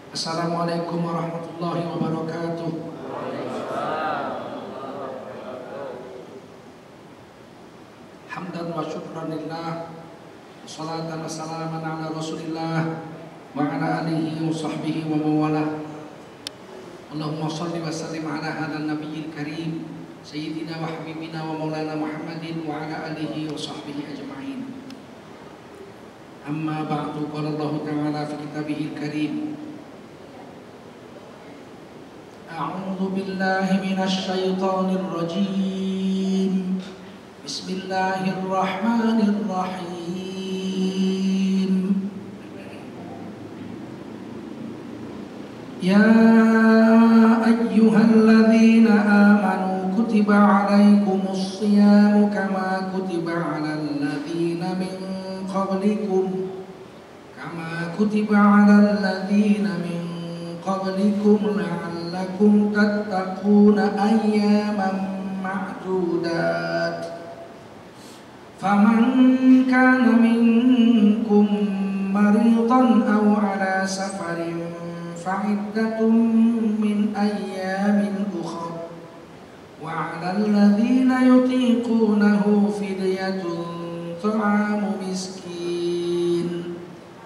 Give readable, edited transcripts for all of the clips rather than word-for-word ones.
Assalamualaikum warahmatullahi wabarakatuh. Hamdan wa syukran lillah, salatan wa salaman ala rasulillah wa ala alihi wa sahbihi wa mawalah. Allahumma salli wa sallim ala hadha nabiyil karim sayyidina wa habibina wa maulana Muhammadin wa ala alihi wa sahbihi ajma'in. Amma ba'du, qala Allah ta'ala fi kitabihil karim: A'udzu billahi minasy syaithanir rajim. Bismillahirrahmanirrahim. Ya ayyuhalladzina amanu kutiba 'alaikumus shiyamu kama kutiba 'alal ladzina min qablikum la'allakum tattaquna ayyaman ma'dudat. Faman kana minkum maridan aw ala safarin fa'iddatun min ayyamin ukhra wa 'alal ladzina yutiqunahu fidyatun ta'amu miskin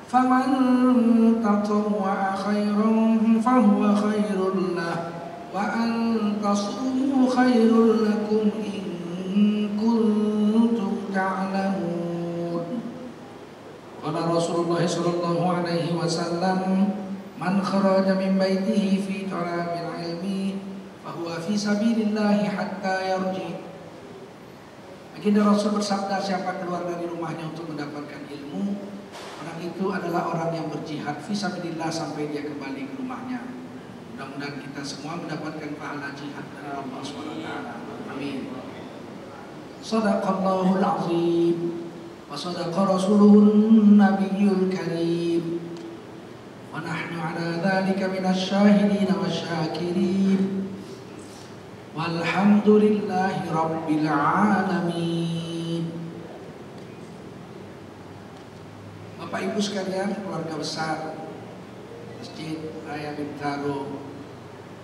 faman tatawwa'a khairan fahuwa khairul lah wa an tasumu khairul lakum in kuntum ta'lamun. Qala Rasulullah sallallahu alaihi wasallam: Man kharaja min baitihi fi talabil ilmi fahuwa fi sabilillahi hatta yarji. Baginda Rasul bersabda, siapa keluar dari rumahnya untuk mendapatkan ilmu, orang itu adalah orang yang berjihad fi sabilillah sampai dia kembali ke rumahnya. Mudah-mudahan kita semua mendapatkan pahala jihad dari Allah SWT. Amin. Shadaqallahul azim wa shadaqa rasuluhun nabiyyul karim wa nahnu ala dhalika minasy syahidin wasyakirin walhamdulillahi rabbil alamin. Bapak Ibu sekalian, keluarga besar Masjid Raya Bintaro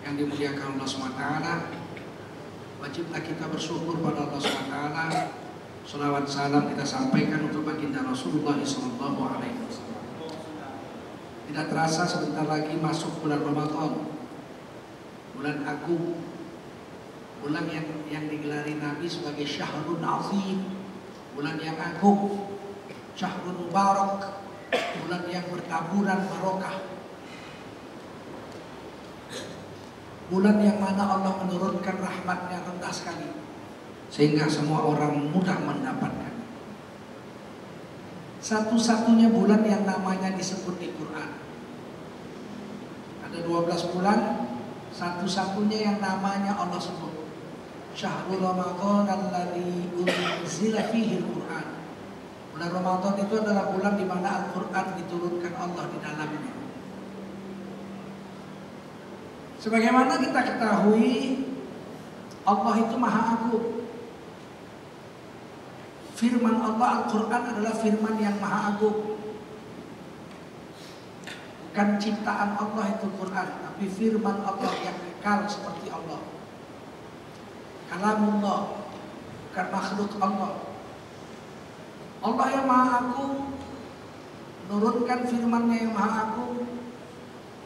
yang dimuliakan Allah SWT, wajiblah kita bersyukur pada Allah SWT. Salawat salam kita sampaikan untuk baginda Rasulullah SAW. Tidak terasa sebentar lagi masuk bulan Ramadan, bulan agung, bulan yang digelari Nabi sebagai Syahrul Azim, bulan yang agung, Syahrul Mubarak, bulan yang bertaburan barokah, bulan yang mana Allah menurunkan rahmatnya rendah sekali sehingga semua orang mudah mendapatkan. Satu-satunya bulan yang namanya disebut di Quran. Ada 12 bulan, satu-satunya yang namanya Allah sebut. Syahrul Ramadan alladzi unzila fihi al-Quran. Bulan Ramadan itu adalah bulan di mana Al-Quran diturunkan Allah di dalamnya. Sebagaimana kita ketahui, Allah itu Maha Agung. Firman Allah Al-Quran adalah firman yang Maha Agung. Bukan ciptaan Allah itu Quran, tapi firman Allah yang kekal seperti Allah. Kalamullah, bukan makhluk Allah. Allah yang Maha Agung menurunkan firman-Nya yang Maha Agung,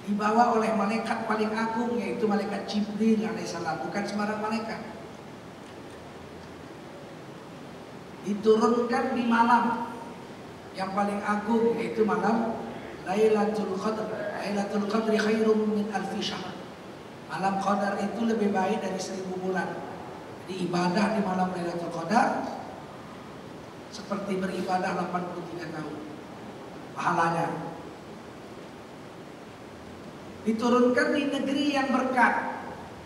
dibawa oleh malaikat paling agung, yaitu malaikat Jibril alaihissalam, bukan sembarang malaikat. Diturunkan di malam yang paling agung, yaitu malam Lailatul Qadr. Lailatul Qadri khairum min alfi syahr. Malam Qadar itu lebih baik dari 1000 bulan. Jadi ibadah di malam Lailatul Qadar seperti beribadah 83 tahun pahalanya. Diturunkan di negeri yang berkat,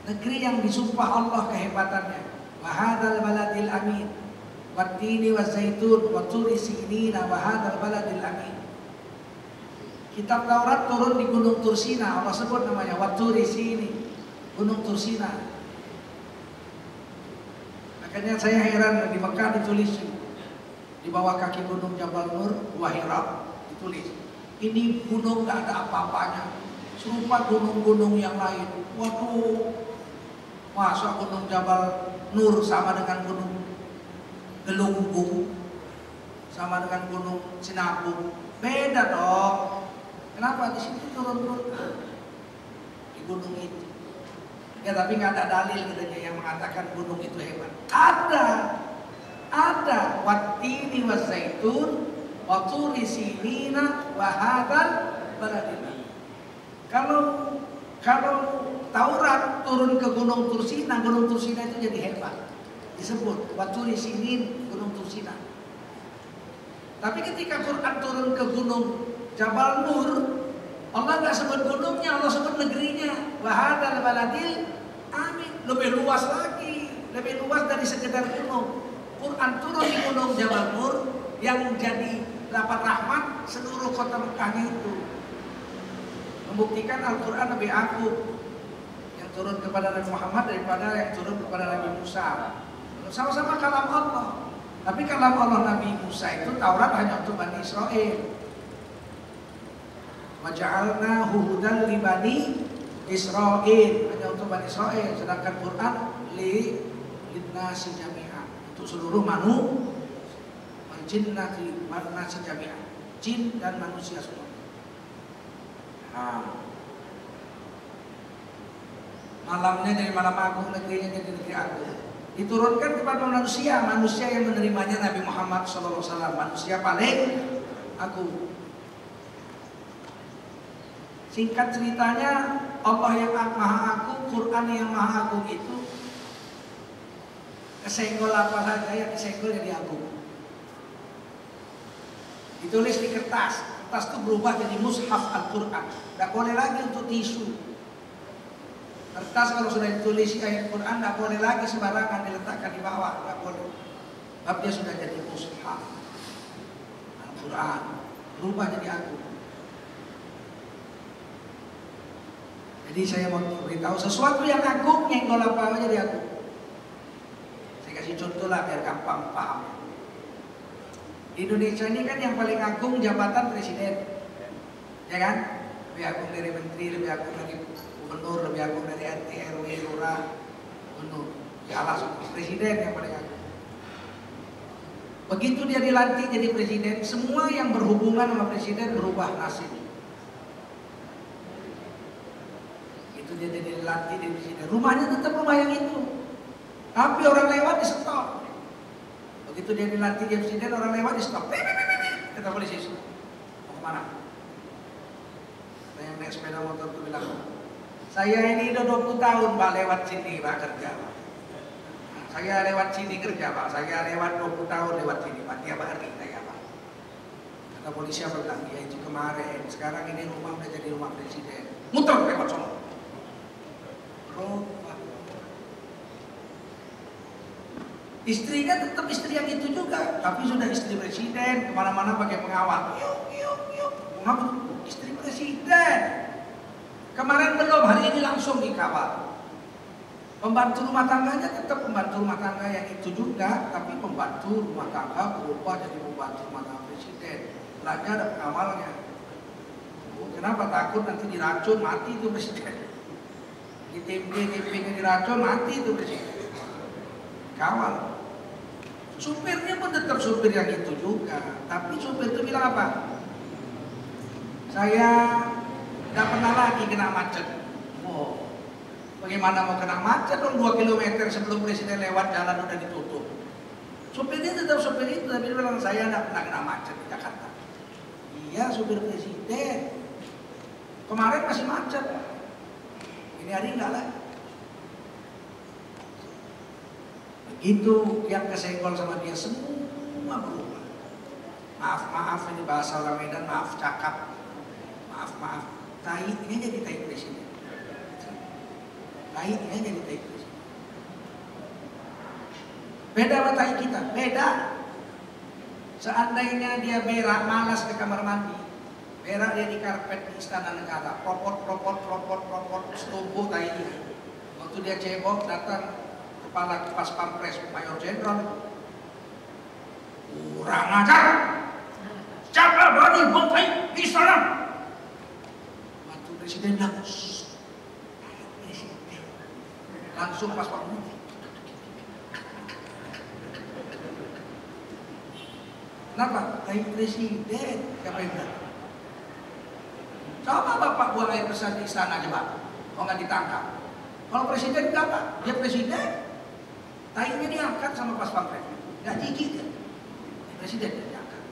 negeri yang disumpah Allah kehebatannya. Wa hadzal baladil amin wat-tini waz-zaitun wa turi sinina wa hadzal baladil amin. Kitab Taurat turun di Gunung Tursina, Allah sebut namanya wat-turi sini, Gunung Tursina. Makanya saya heran, di Mekah ditulis di bawah kaki gunung Jabal Nur, Wahirab, ditulis ini gunung gak ada apa-apanya, serupa gunung-gunung yang lain. Waduh, masa gunung Jabal Nur sama dengan gunung Gelunggung, sama dengan gunung Sinabung? Beda dong. Kenapa? Di situ turun-turun di gunung itu. Ya tapi nggak ada dalil katanya yang mengatakan gunung itu hebat. Ada wattini waszaitun wa turi sinina wa hadzal baladil. Kalau Taurat turun ke Gunung Tursina itu jadi hebat. Disebut Waturi Sinin, Gunung Tursina. Tapi ketika Quran turun ke Gunung Jabal Nur, Allah nggak sebut gunungnya, Allah sebut negerinya. Wahadal baladil amin. Lebih luas lagi, lebih luas dari sekedar gunung. Quran turun di Gunung Jabal Nur yang jadi dapat rahmat seluruh kota Mekah itu. Membuktikan Al-Quran lebih agung yang turun kepada Nabi Muhammad daripada yang turun kepada Nabi Musa. Sama-sama kalam Allah. Tapi kalam Allah Nabi Musa itu Taurat hanya untuk Bani Israel. Wa ja'alna hudan li Bani Israel, hanya untuk Bani Israel. Sedangkan Quran linnasi jami'an, untuk seluruh manusia. Jinnati wan nasi jami'an, jin dan manusia semua. Malamnya jadi malam agung, negerinya jadi negeri agung. Diturunkan kepada manusia yang menerimanya Nabi Muhammad SAW, manusia paling agung. Singkat ceritanya, Allah yang maha agung, Quran yang maha agung itu kesenggol apa saja yang kesenggol jadi agung. Ditulis di kertas itu berubah jadi mushaf Al-Quran. Tidak boleh lagi untuk tisu. Kertas kalau sudah ditulis ayat Quran tidak boleh lagi sembarangan diletakkan di bawah, tidak boleh. Sebab dia sudah jadi mushaf Al-Quran, berubah jadi agung. Jadi saya mau beritahu sesuatu yang agung, yang apa jadi agung. Saya kasih contoh lah biar gampang paham. Di Indonesia ini kan yang paling agung jabatan presiden, ya kan? Lebih agung dari menteri, lebih agung dari gubernur, lebih agung dari RT, RW, lurah, gubernur. Ya Allah, presiden yang paling agung. Begitu dia dilantik jadi presiden, semua yang berhubungan sama presiden berubah nasib. Itu dia jadi dilantik jadi presiden. Rumahnya tetap rumah yang itu, tapi orang lewat di stop. Begitu dia dilantik jadi presiden, orang lewat di stop. Kata polisi, mau kemana? Saya naik sepeda motor itu bilang, saya ini udah 20 tahun Pak lewat sini Pak kerja Pak. Saya lewat sini kerja Pak. Saya lewat 20 tahun lewat sini Pak. Tiap hari saya Pak. Kata polisi apa bilang, ya itu kemarin. Sekarang ini rumah udah jadi rumah presiden. Muter lewat sana. Istrinya tetap istri yang itu juga, tapi sudah istri presiden, kemana-mana pakai pengawal. Yuk, istri presiden. Kemarin belum, hari ini langsung dikawal. Pembantu rumah tangganya tetap pembantu rumah tangga yang itu juga, tapi pembantu rumah tangga berubah jadi pembantu rumah tangga presiden. Belanja ada pengawalnya. Kenapa? Takut nanti diracun, mati itu presiden. Di tempe-tempenya diracun, mati itu presiden. Kawal. Supirnya pun tetap supir yang itu juga, tapi supir itu bilang apa? Saya tidak pernah lagi kena macet. Oh, bagaimana mau kena macet dong? 2 km sebelum presiden lewat jalan udah ditutup. Supirnya tetap supir itu, tapi dia bilang saya tidak pernah kena macet di Jakarta. Iya, supir presiden. Kemarin masih macet, ini hari enggak lagi. Itu yang kesenggol sama dia semua berubah. Maaf ini bahasa orang Medan, maaf cakap, maaf. Tai-nya jadi tai presiden. Tai-nya jadi tai presiden. Beda sama tai kita, beda. Seandainya dia berak malas ke kamar mandi, berak dia di karpet di Istana Negara, propot, setubuh tai-nya. Waktu dia cebok datang Kepala Pas Pampres Mayor Jenderal, kurang ajar, siapa berani buang tai di istana? Waktu Presiden bilang, presiden. Langsung pas Pak Menteri. Kenapa? Kayak presiden, siapa yang bilang? Coba Bapak buang air besar di istana coba, kalau nggak ditangkap. Kalau presiden nggak apa, dia presiden. Tainya diangkat sama pas pampret, nggak gigit dia. Presiden dia diangkat.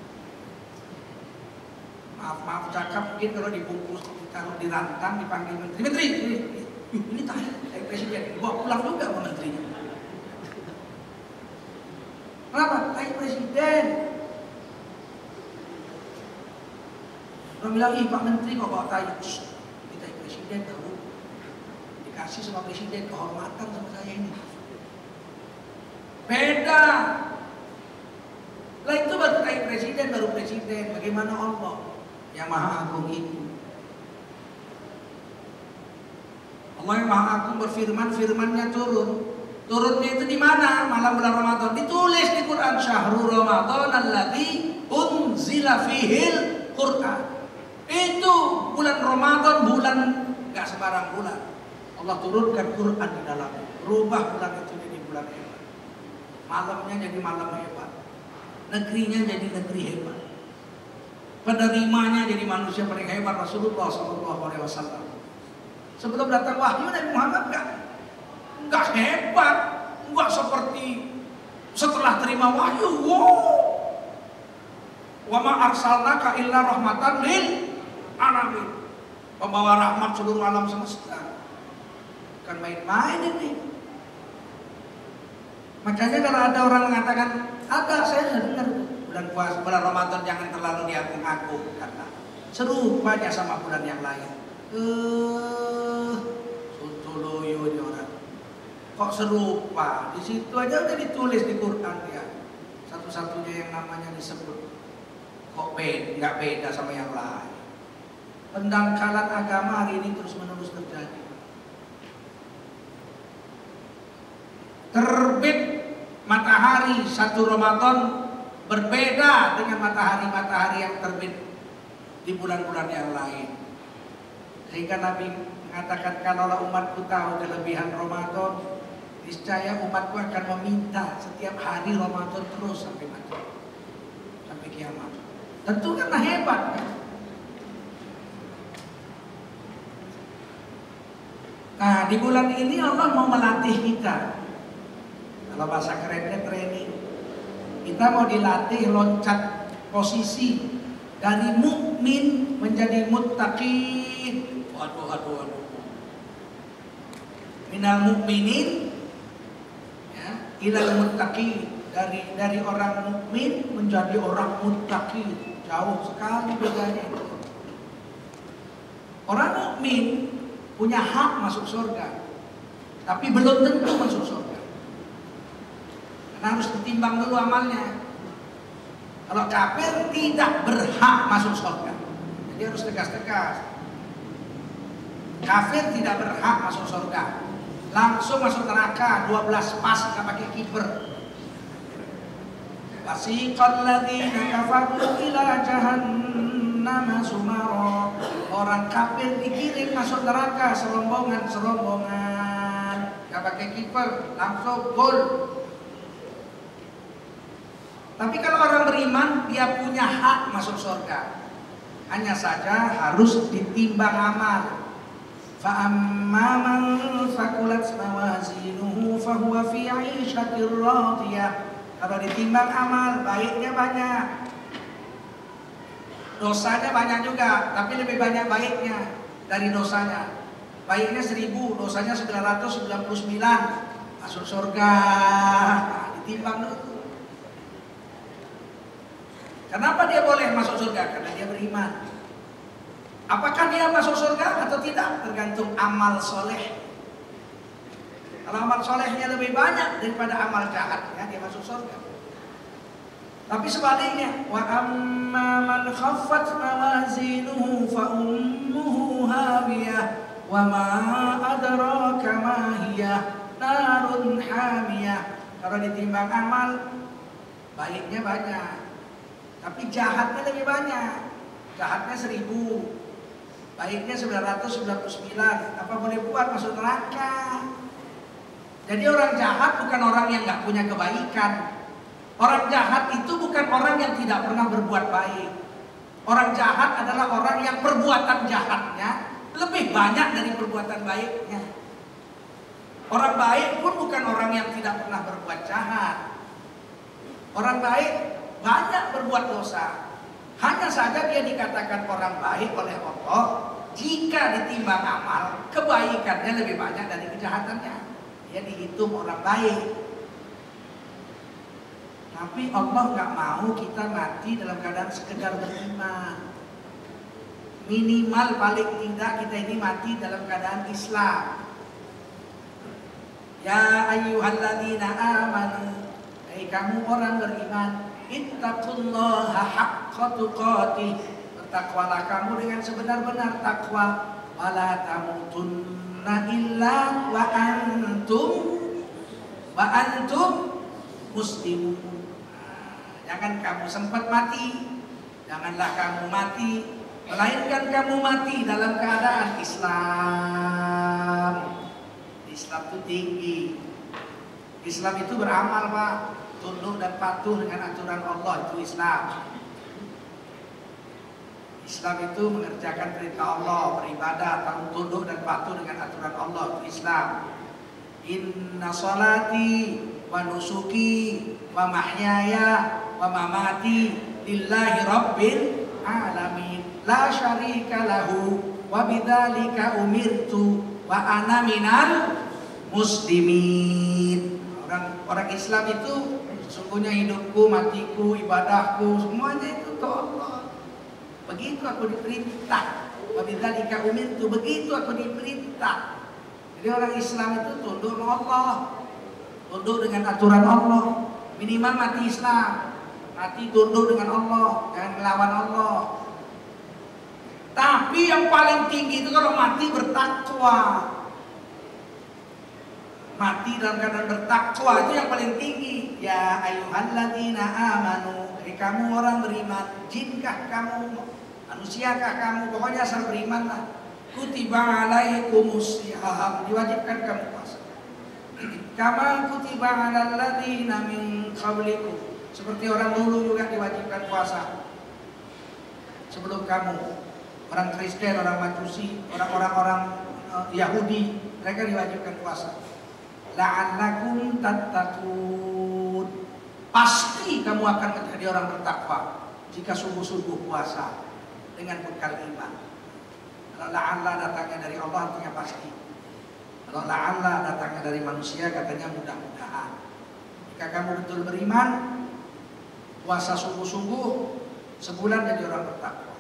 Maaf cakap mungkin kalau dibungkus, ditaruh di rantang, dipanggil menteri, ini tai presiden, bawa pulang juga sama menterinya. Kenapa? Tai presiden. Orang bilang, Pak Menteri kok bawa tai? Kita presiden tahu. Dikasih sama presiden kehormatan sama saya ini. Beda. Lah itu baru tai presiden, baru presiden. Bagaimana Allah yang Maha Agung itu? Allah yang Maha Agung berfirman, firman-Nya turun. Turunnya itu di mana? Malam bulan Ramadan. Ditulis di Quran, Syahrul Ramadan alladzi unzila fihil Quran. Itu bulan Ramadan, bulan gak sembarang bulan. Allah turunkan Quran di dalamnya. Rubah bulan itu jadi bulan hebat. Malamnya jadi malam hebat. Negerinya jadi negeri hebat. Penerimanya jadi manusia paling hebat, Rasulullah SAW. Sebelum datang wahyu Nabi Muhammad enggak hebat, enggak seperti setelah terima wahyu. Wow. Wa ma arsalnaka illa rahmatan lil alamin. Pembawa rahmat seluruh alam semesta. Bukan main-main ini. Makanya kalau ada orang mengatakan, ada saya dengar bulan puasa, bulan Ramadan jangan terlalu diagung-agung karena serupanya sama bulan yang lain. Sontoloyo ini orang. Kok serupa? Di situ aja udah ditulis di Quran ya. Satu-satunya yang namanya disebut. Kok beda? Nggak beda sama yang lain. Pendangkalan agama hari ini terus-menerus terjadi. Terbit matahari 1 Ramadan berbeda dengan matahari-matahari yang terbit di bulan-bulan yang lain. Sehingga Nabi mengatakan, kalau umatku tahu kelebihan Ramadan, niscaya umatku akan meminta setiap hari Ramadan terus sampai mati, sampai kiamat. Tentu karena hebat kan? Nah, di bulan ini Allah mau melatih kita. Kalau bahasa kerennya training. Kita mau dilatih loncat posisi dari mukmin menjadi muttaqin. Waduh. Minal mukminin ya, ilal muttaqin. Dari orang mukmin menjadi orang muttaqin. Jauh sekali bedanya. Orang mukmin punya hak masuk surga, tapi belum tentu masuk surga. Karena harus ditimbang dulu amalnya. Kalau kafir tidak berhak masuk surga. Jadi harus tegas-tegas. Kafir tidak berhak masuk surga. Langsung masuk neraka, 12 pas, nggak pakai kiper. Wasiqal ladzina kafaru ila jahannam sumara. Orang kafir dikirim masuk neraka serombongan, nggak pakai kiper, langsung gol. Tapi kalau orang beriman, dia punya hak masuk surga. Hanya saja harus ditimbang amal. Fa amma man faqulat mawazinuhu fa huwa fi 'ishatir radiyah. Kalau ditimbang amal, baiknya banyak. Dosanya banyak juga, tapi lebih banyak baiknya dari dosanya. Baiknya 1000, dosanya 999, masuk surga. Nah, ditimbang dulu. Kenapa dia boleh masuk surga? Karena dia beriman. Apakah dia masuk surga atau tidak? Tergantung amal soleh. Kalau amal solehnya lebih banyak daripada amal jahat, ya dia masuk surga. Tapi sebaliknya, wa amma man khaffat mawazinuhu fa ummuhu hawiyah wa ma adraka ma hiya narun hamiyah. Kalau ditimbang amal, baiknya banyak, tapi jahatnya lebih banyak. Jahatnya 1000, baiknya 999, apa boleh buat masuk neraka. Jadi orang jahat bukan orang yang nggak punya kebaikan. Orang jahat itu bukan orang yang tidak pernah berbuat baik. Orang jahat adalah orang yang perbuatan jahatnya lebih banyak dari perbuatan baiknya. Orang baik pun bukan orang yang tidak pernah berbuat jahat. Orang baik banyak berbuat dosa. Hanya saja dia dikatakan orang baik oleh Allah jika ditimbang amal, kebaikannya lebih banyak dari kejahatannya. Dia dihitung orang baik. Tapi Allah nggak mau kita mati dalam keadaan sekedar beriman. Minimal paling tidak kita ini mati dalam keadaan Islam. Ya ayyuhalladzina amanu, hai kamu orang beriman, ittaqullaha haqqa tuqatih, bertakwalah kamu dengan sebenar-benar takwa, wala tamutunna illa wa antum muslimun. Jangan kamu sempat mati, janganlah kamu mati, melainkan kamu mati dalam keadaan Islam. Islam itu tinggi. Islam itu beramal, Pak. Tunduk dan patuh dengan aturan Allah, itu Islam. Islam itu mengerjakan perintah Allah, beribadah, tunduk dan patuh dengan aturan Allah, itu Islam. Inna salati wa nusuki wa mahyaya wa mamati lillahi rabbil alamin la syarika lahu wa bidzalika umirtu wa ana minal muslimin. Orang Islam itu sesungguhnya hidupku, matiku, ibadahku, semuanya itu untuk Allah. Begitu aku diperintah. Wa bidzalika umirtu, begitu aku diperintah. Jadi orang Islam itu tunduk sama Allah, tunduk dengan aturan Allah. Minimal mati Islam, mati tunduk dengan Allah, jangan melawan Allah. Tapi yang paling tinggi itu kalau mati bertakwa. Mati dalam keadaan bertakwa itu yang paling tinggi. Ya ayyuhalladzina amanu, hai kamu orang beriman, jinkah kamu, manusiakah kamu, pokoknya asal beriman lah. Kutiba alaikumus syiyam, diwajibkan kamu puasa. Kama kutiba alal ladzina min qablikum, seperti orang dulu juga diwajibkan puasa sebelum kamu. Orang Kristen, orang Majusi, orang-orang Yahudi, mereka diwajibkan puasa. La'allakum tattaqun, pasti kamu akan menjadi orang bertakwa jika sungguh-sungguh puasa dengan bekal iman. Kalau la'alla datangnya dari Allah artinya pasti. Kalau la'alla datangnya dari manusia katanya mudah-mudahan. Jika kamu betul beriman, puasa sungguh-sungguh, sebulan jadi orang bertakwa.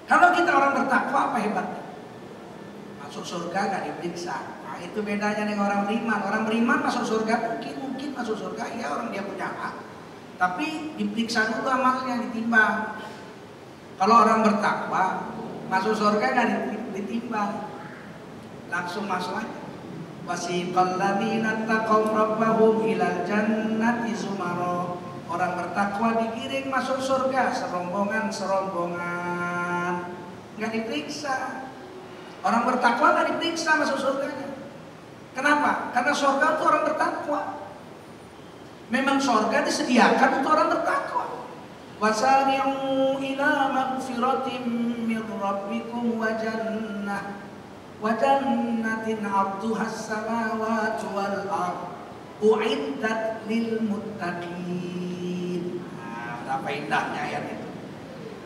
Kalau kita orang bertakwa, apa hebatnya? Masuk surga gak diperiksa. Nah, itu bedanya dengan orang beriman. Orang beriman masuk surga, mungkin masuk surga, ya orang dia punya hak. Tapi diperiksa dulu amalnya, ditimbang. Kalau orang bertakwa, masuk surga gak ditimbang, langsung masuk aja. Wasiqal ladzina taqaw rabbahum ilal jannati zumara. Orang bertakwa digiring masuk surga serombongan-serombongan, nggak diperiksa. Orang bertakwa nggak diperiksa masuk surganya. Kenapa? Karena surga itu orang bertakwa. Memang surga disediakan untuk orang bertakwa. Wasari'u ila maghfiratin min rabbikum wa jannatin 'arduhas samawati wal ardh u'iddat lil muttaqin. Berapa indahnya ayat itu.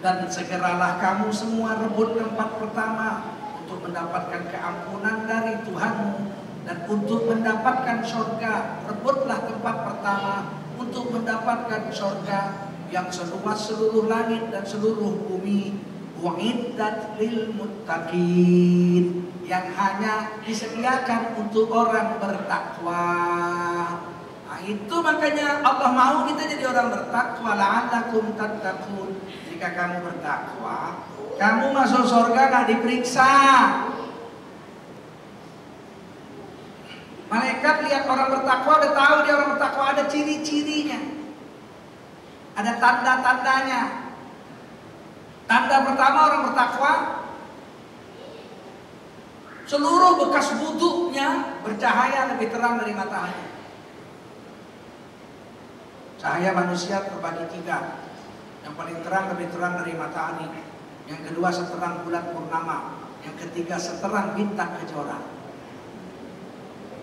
Dan segeralah kamu semua rebut tempat pertama untuk mendapatkan keampunan dari Tuhanmu dan untuk mendapatkan surga. Rebutlah tempat pertama untuk mendapatkan surga yang seluas seluruh langit dan seluruh bumi. U'iddat lil muttaqin, yang hanya disediakan untuk orang bertakwa. Nah, itu makanya Allah mau kita jadi orang bertakwa. La'allakum tattaqun. Jika kamu bertakwa, kamu masuk surga gak diperiksa. Malaikat lihat orang bertakwa, udah tahu dia orang bertakwa, ada ciri-cirinya, ada tanda-tandanya. Tanda pertama orang bertakwa, seluruh bekas wudhunya bercahaya lebih terang dari matahari. Cahaya manusia terbagi tiga. Yang paling terang lebih terang dari matahari. Yang kedua seterang bulan purnama. Yang ketiga seterang bintang kejora.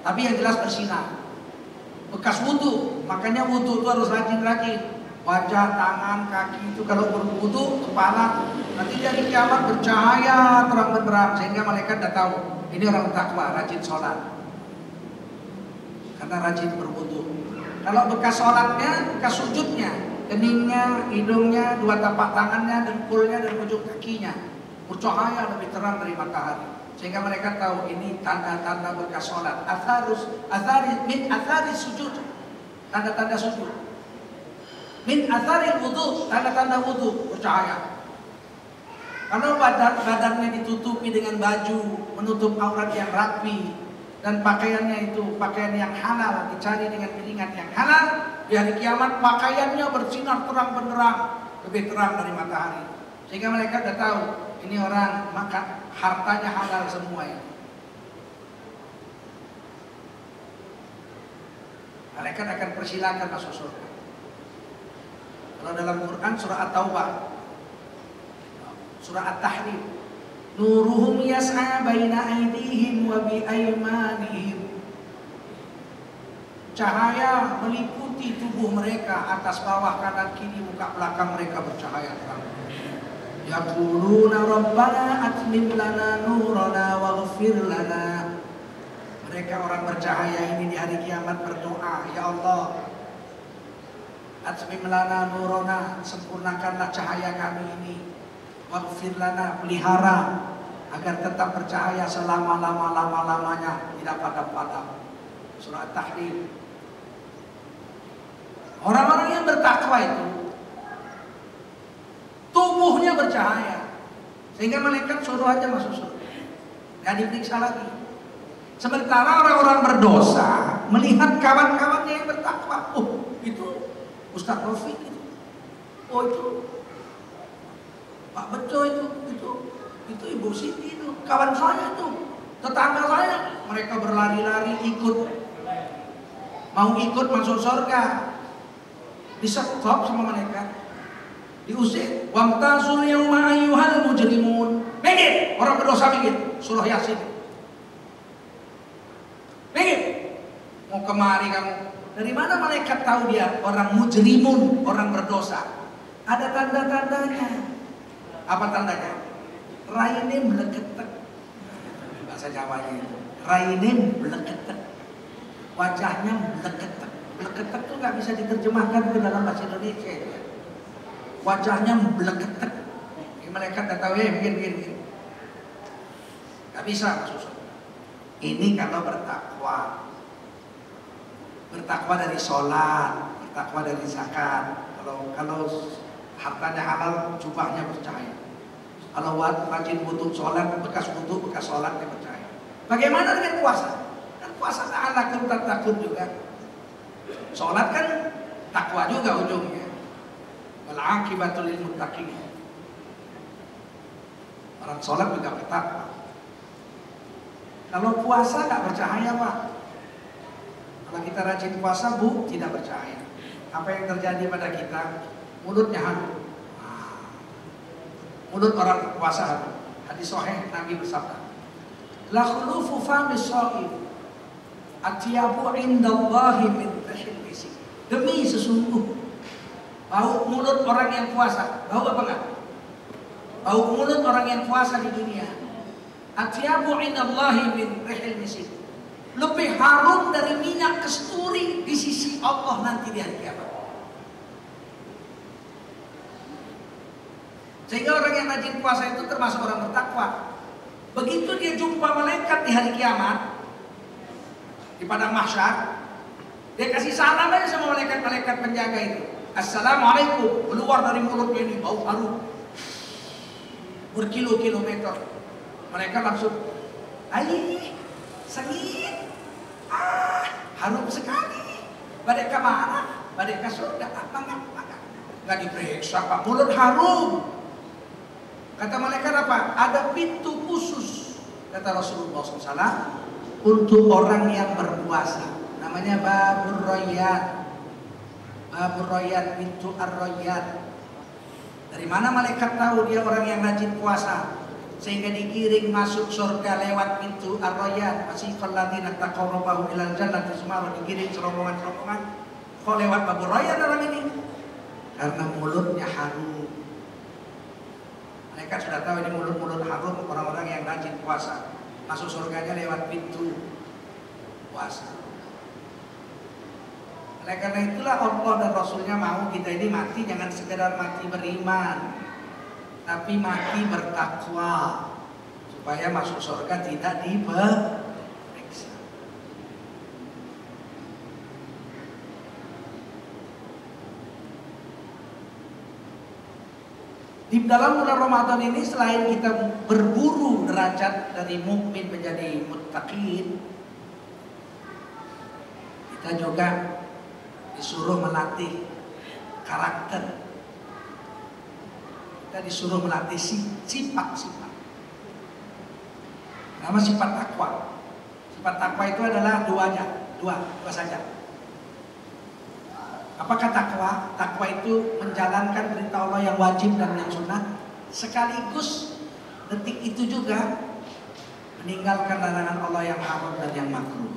Tapi yang jelas bersinar. Bekas wudhu, makanya wudhu itu harus rajin-rajin. Wajah, tangan, kaki itu kalau berwudhu, kepala, nanti dari kiamat bercahaya terang benderang sehingga malaikat sudah tahu ini orang bertakwa, rajin sholat. Karena rajin berwudhu. Kalau bekas sholatnya, bekas sujudnya, keningnya, hidungnya, dua tapak tangannya, dengkulnya, dan ujung kakinya bercahaya lebih terang dari matahari, sehingga mereka tahu ini tanda-tanda bekas sholat. Min athari sujud, tanda-tanda sujud. Min athari wudhu, tanda-tanda wudhu bercahaya. Kalau badannya ditutupi dengan baju, menutup aurat yang rapi, dan pakaiannya itu pakaian yang halal, dicari dengan piringan yang halal, di hari kiamat pakaiannya bersinar terang benderang, lebih terang dari matahari, sehingga mereka sudah tahu ini orang makan hartanya halal semua ini. Mereka akan persilakan masuk surga. Kalau dalam Quran surah At-Taubah, surah At-Tahrim, nuruhum yas'a baina aydihim wa bi aymanihim. Cahaya meliputi tubuh mereka, atas bawah kanan kiri muka belakang mereka bercahaya terang. Yaquluna rabbana atmim lana nurana waghfir lana. Mereka orang bercahaya ini di hari kiamat berdoa, ya Allah, atmim lana nurana, sempurnakanlah cahaya kami ini. Waghfir lana, pelihara agar tetap bercahaya selama-lamanya, tidak padam-padam. Surah At-Tahrim. Orang-orang yang bertakwa itu tubuhnya bercahaya, sehingga malaikat suruh aja masuk surga, nggak diperiksa lagi. Sementara orang-orang berdosa melihat kawan-kawannya yang bertakwa, oh itu Ustaz Rafiq itu, oh itu Pak Bejo itu Ibu Siti itu, kawan saya itu, tetangga saya, mereka berlari-lari mau ikut masuk surga, di-stop sama mereka, diusir. Wamtazul yauma ayyuhal mujrimun. Minggir, orang berdosa minggir. Surah Yasin. Minggir. Mau kemari kamu? Dari mana malaikat tahu dia orang mujrimun, orang berdosa? Ada tanda-tandanya. Apa tandanya? Raine meleketek. Bahasa Jawanya itu. Raine meleketek. Wajahnya meleketek. Meleketek itu nggak bisa diterjemahkan ke dalam bahasa Indonesia. Wajahnya meleketek. Malaikat udah tahu ya, begini. Nggak bisa masuk surga. Ini kalau bertakwa. Bertakwa dari sholat, bertakwa dari zakat. Kalau hartanya halal, jubahnya bercahaya. Kalau rajin wudhu sholat, bekas wudhu, bekas sholatnya bercahaya. Bagaimana dengan puasa? Kan puasa takut juga. Sholat kan takwa juga ujungnya. Wal aqibatu lil muttaqin. Orang sholat juga bertakwa. Kalau puasa nggak bercahaya, Pak. Kalau kita rajin puasa, Bu, tidak bercahaya. Apa yang terjadi pada kita? Mulutnya harum. Mulut orang puasa harum. Hadis sahih Nabi bersabda, la khulufu famis shaim atyabu indallahi min rihil misk. Demi sesungguh bau mulut orang yang puasa, bau apa enggak? Bau mulut orang yang puasa di dunia, atyabu indallahi min rihil misk, lebih harum dari minyak kasturi di sisi Allah nanti di hari kiamat. Sehingga orang yang rajin puasa itu termasuk orang bertakwa. Begitu dia jumpa malaikat di hari kiamat, di padang mahsyar, dia kasih salam aja sama malaikat-malaikat penjaga itu. Assalamualaikum. Keluar dari mulutnya ini bau harum berkilo-kilometer. Mereka langsung, aih, sengit, harum sekali. Badai ke mana? Badai ke surga. Apa enggak diperiksa, Pak? Mulut harum. Kata malaikat apa? Ada pintu khusus, kata Rasulullah SAW, untuk orang yang berpuasa. Namanya Babur Rayyan. Babur Rayyan, pintu Ar-Rayyan. Dari mana malaikat tahu dia orang yang rajin puasa? Sehingga digiring masuk surga lewat pintu Ar-Rayyan. Wasiqal ladzina taqaw rabbahum ilal jannati zumara, digiring serombongan-serombongan. Kok lewat Babur Rayyan orang ini? Karena mulutnya harum. Mereka sudah tahu ini mulut-mulut harum orang-orang yang rajin puasa. Masuk surganya lewat pintu puasa. Oleh karena itulah Allah dan Rasulnya mau kita ini mati jangan sekedar mati beriman, tapi mati bertakwa, supaya masuk surga tidak diperiksa. Di dalam bulan Ramadan ini selain kita berburu derajat dari mukmin menjadi muttaqin, kita juga disuruh melatih karakter. Kita disuruh melatih sifat-sifat. Nama sifat takwa. Sifat takwa itu adalah dua saja. Apakah takwa? Takwa itu menjalankan perintah Allah yang wajib dan yang sunnah, sekaligus detik itu juga meninggalkan larangan Allah yang haram dan yang makruh.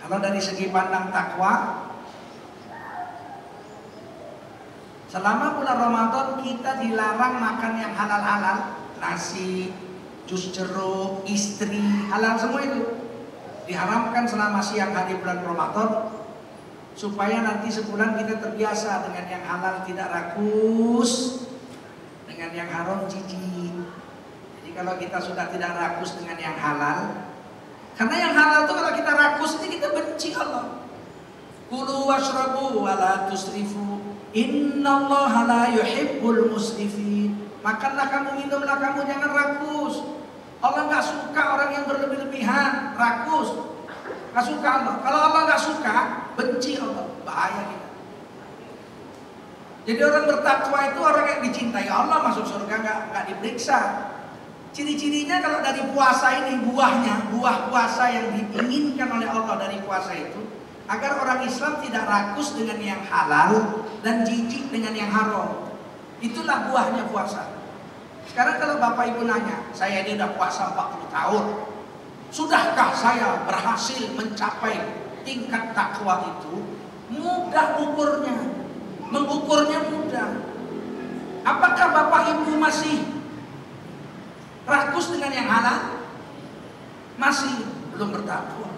Kalau dari segi pandang takwa, selama bulan Ramadan kita dilarang makan yang halal-halal, nasi, jus jeruk, istri, halal semua itu diharamkan selama siang hari bulan Ramadan, supaya nanti sebulan kita terbiasa dengan yang halal tidak rakus, dengan yang haram jijik. Jadi kalau kita sudah tidak rakus dengan yang halal, karena yang halal itu kalau kita rakus ini kita benci Allah. Kulu washrabu wa la tusrifu, innallaha la yuhibbul musrifin. Makanlah kamu, minumlah kamu, jangan rakus. Allah nggak suka orang yang berlebih-lebihan, rakus. Nggak suka Allah. Kalau Allah nggak suka, benci Allah, bahaya kita. Jadi orang bertakwa itu orang yang dicintai Allah, masuk surga nggak diperiksa. Ciri-cirinya kalau dari puasa ini, buah puasa yang diinginkan oleh Allah dari puasa itu, agar orang Islam tidak rakus dengan yang halal dan jijik dengan yang haram. Itulah buahnya puasa. Sekarang kalau Bapak Ibu nanya, saya ini udah puasa 40 tahun, sudahkah saya berhasil mencapai tingkat takwa itu? Mudah ukurnya, mengukurnya mudah. Apakah Bapak Ibu masih rakus dengan yang halal? Masih belum bertakwa.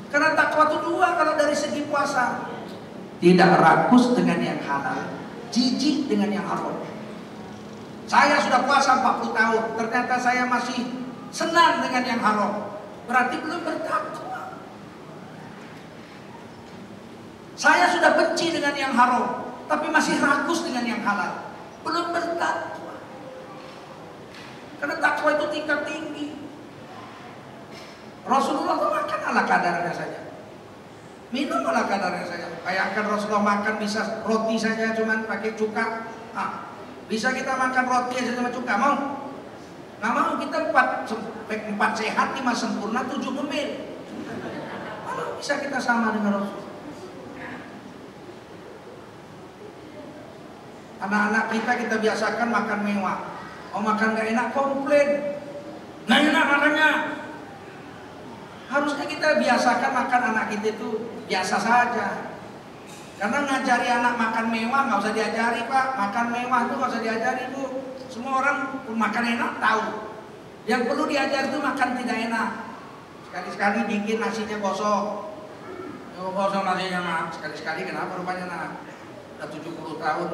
Karena takwa itu dua kalau dari segi puasa. Tidak rakus dengan yang halal, jijik dengan yang haram. Saya sudah puasa 40 tahun, ternyata saya masih senang dengan yang haram, berarti belum bertakwa. Saya sudah benci dengan yang haram, tapi masih rakus dengan yang halal, belum bertakwa. Karena takwa itu tingkat tinggi. Rasulullah itu makan ala kadarnya saja, minum ala kadarnya saja. Bayangkan Rasulullah makan bisa roti saja cuman pakai cuka. Bisa kita makan roti aja sama cuka, mau? Nggak mau, kita 4 sehat, 5 sempurna, 7 ngemil. Mana bisa kita sama dengan Rasul? Anak-anak kita biasakan makan mewah. Mau makan gak enak, komplain. Nggak enak makannya. Harusnya kita biasakan makan anak kita itu biasa saja. Karena ngajari anak makan mewah nggak usah diajari, Pak. Makan mewah itu nggak usah diajari, Bu. Semua orang makan enak tahu. Yang perlu diajar itu makan tidak enak. Sekali-sekali bikin nasinya gosong. Gosong nasinya, nak. Sekali-sekali kenapa rupanya, nak? Udah 70 tahun,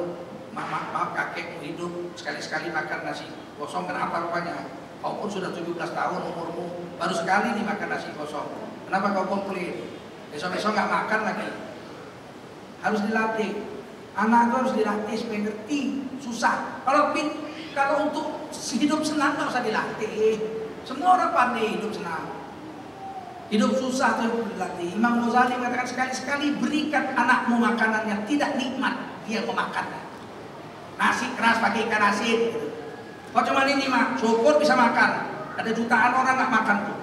maaf kakek hidup, sekali-sekali makan nasi gosong, kenapa rupanya? Kau pun sudah 17 tahun umurmu, baru sekali nih makan nasi gosong. Kenapa kau komplain? Besok-besok nggak makan lagi. Harus dilatih. Anak itu harus dilatih supaya ngerti. Susah. Kalau untuk hidup senang nggak usah dilatih. Semua orang pandai hidup senang. Hidup susah itu harus dilatih. Imam Ghazali mengatakan sekali-sekali berikan anakmu makanan yang tidak nikmat, dia memakannya. nasi keras pakai ikan asin gitu. Kok cuma ini mak, syukur bisa makan. Ada jutaan orang nggak makan tuh.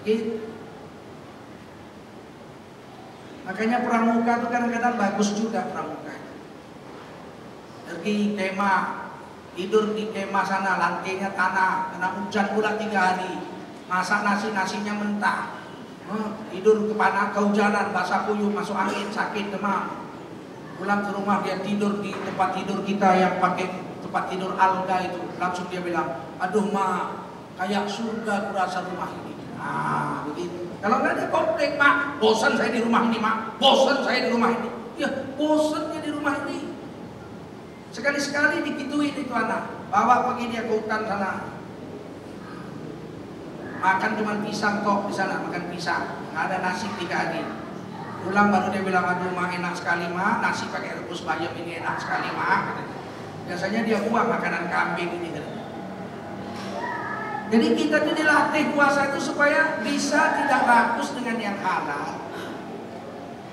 Gitu. Makanya pramuka itu kadang-kadang bagus juga pramuka. Pergi kemah, tidur di kemah sana, lantainya tanah, kena hujan pula 3 hari, masak nasinya mentah, tidur kehujanan, basah kuyup, masuk angin, sakit, demam. Pulang ke rumah dia tidur di tempat tidur kita yang pakai tempat tidur alga itu, langsung dia bilang, aduh ma, kayak surga kurasa rumah ini. Nah, begitu. Kalau nggak ada komplek, mak, bosan saya di rumah ini, mak, bosan saya di rumah ini. Ya, bosannya di rumah ini. Sekali-sekali dikituin itu anak, bawa pergi dia ke hutan sana. Makan cuma pisang kok di sana, makan pisang, nggak ada nasi 3 hari. Pulang baru dia bilang, aduh mak enak sekali mak, nasi pakai rebus bayam ini enak sekali mak. Biasanya dia buang makanan kambing ini. Jadi kita tuh dilatih puasa itu supaya bisa tidak rakus dengan yang halal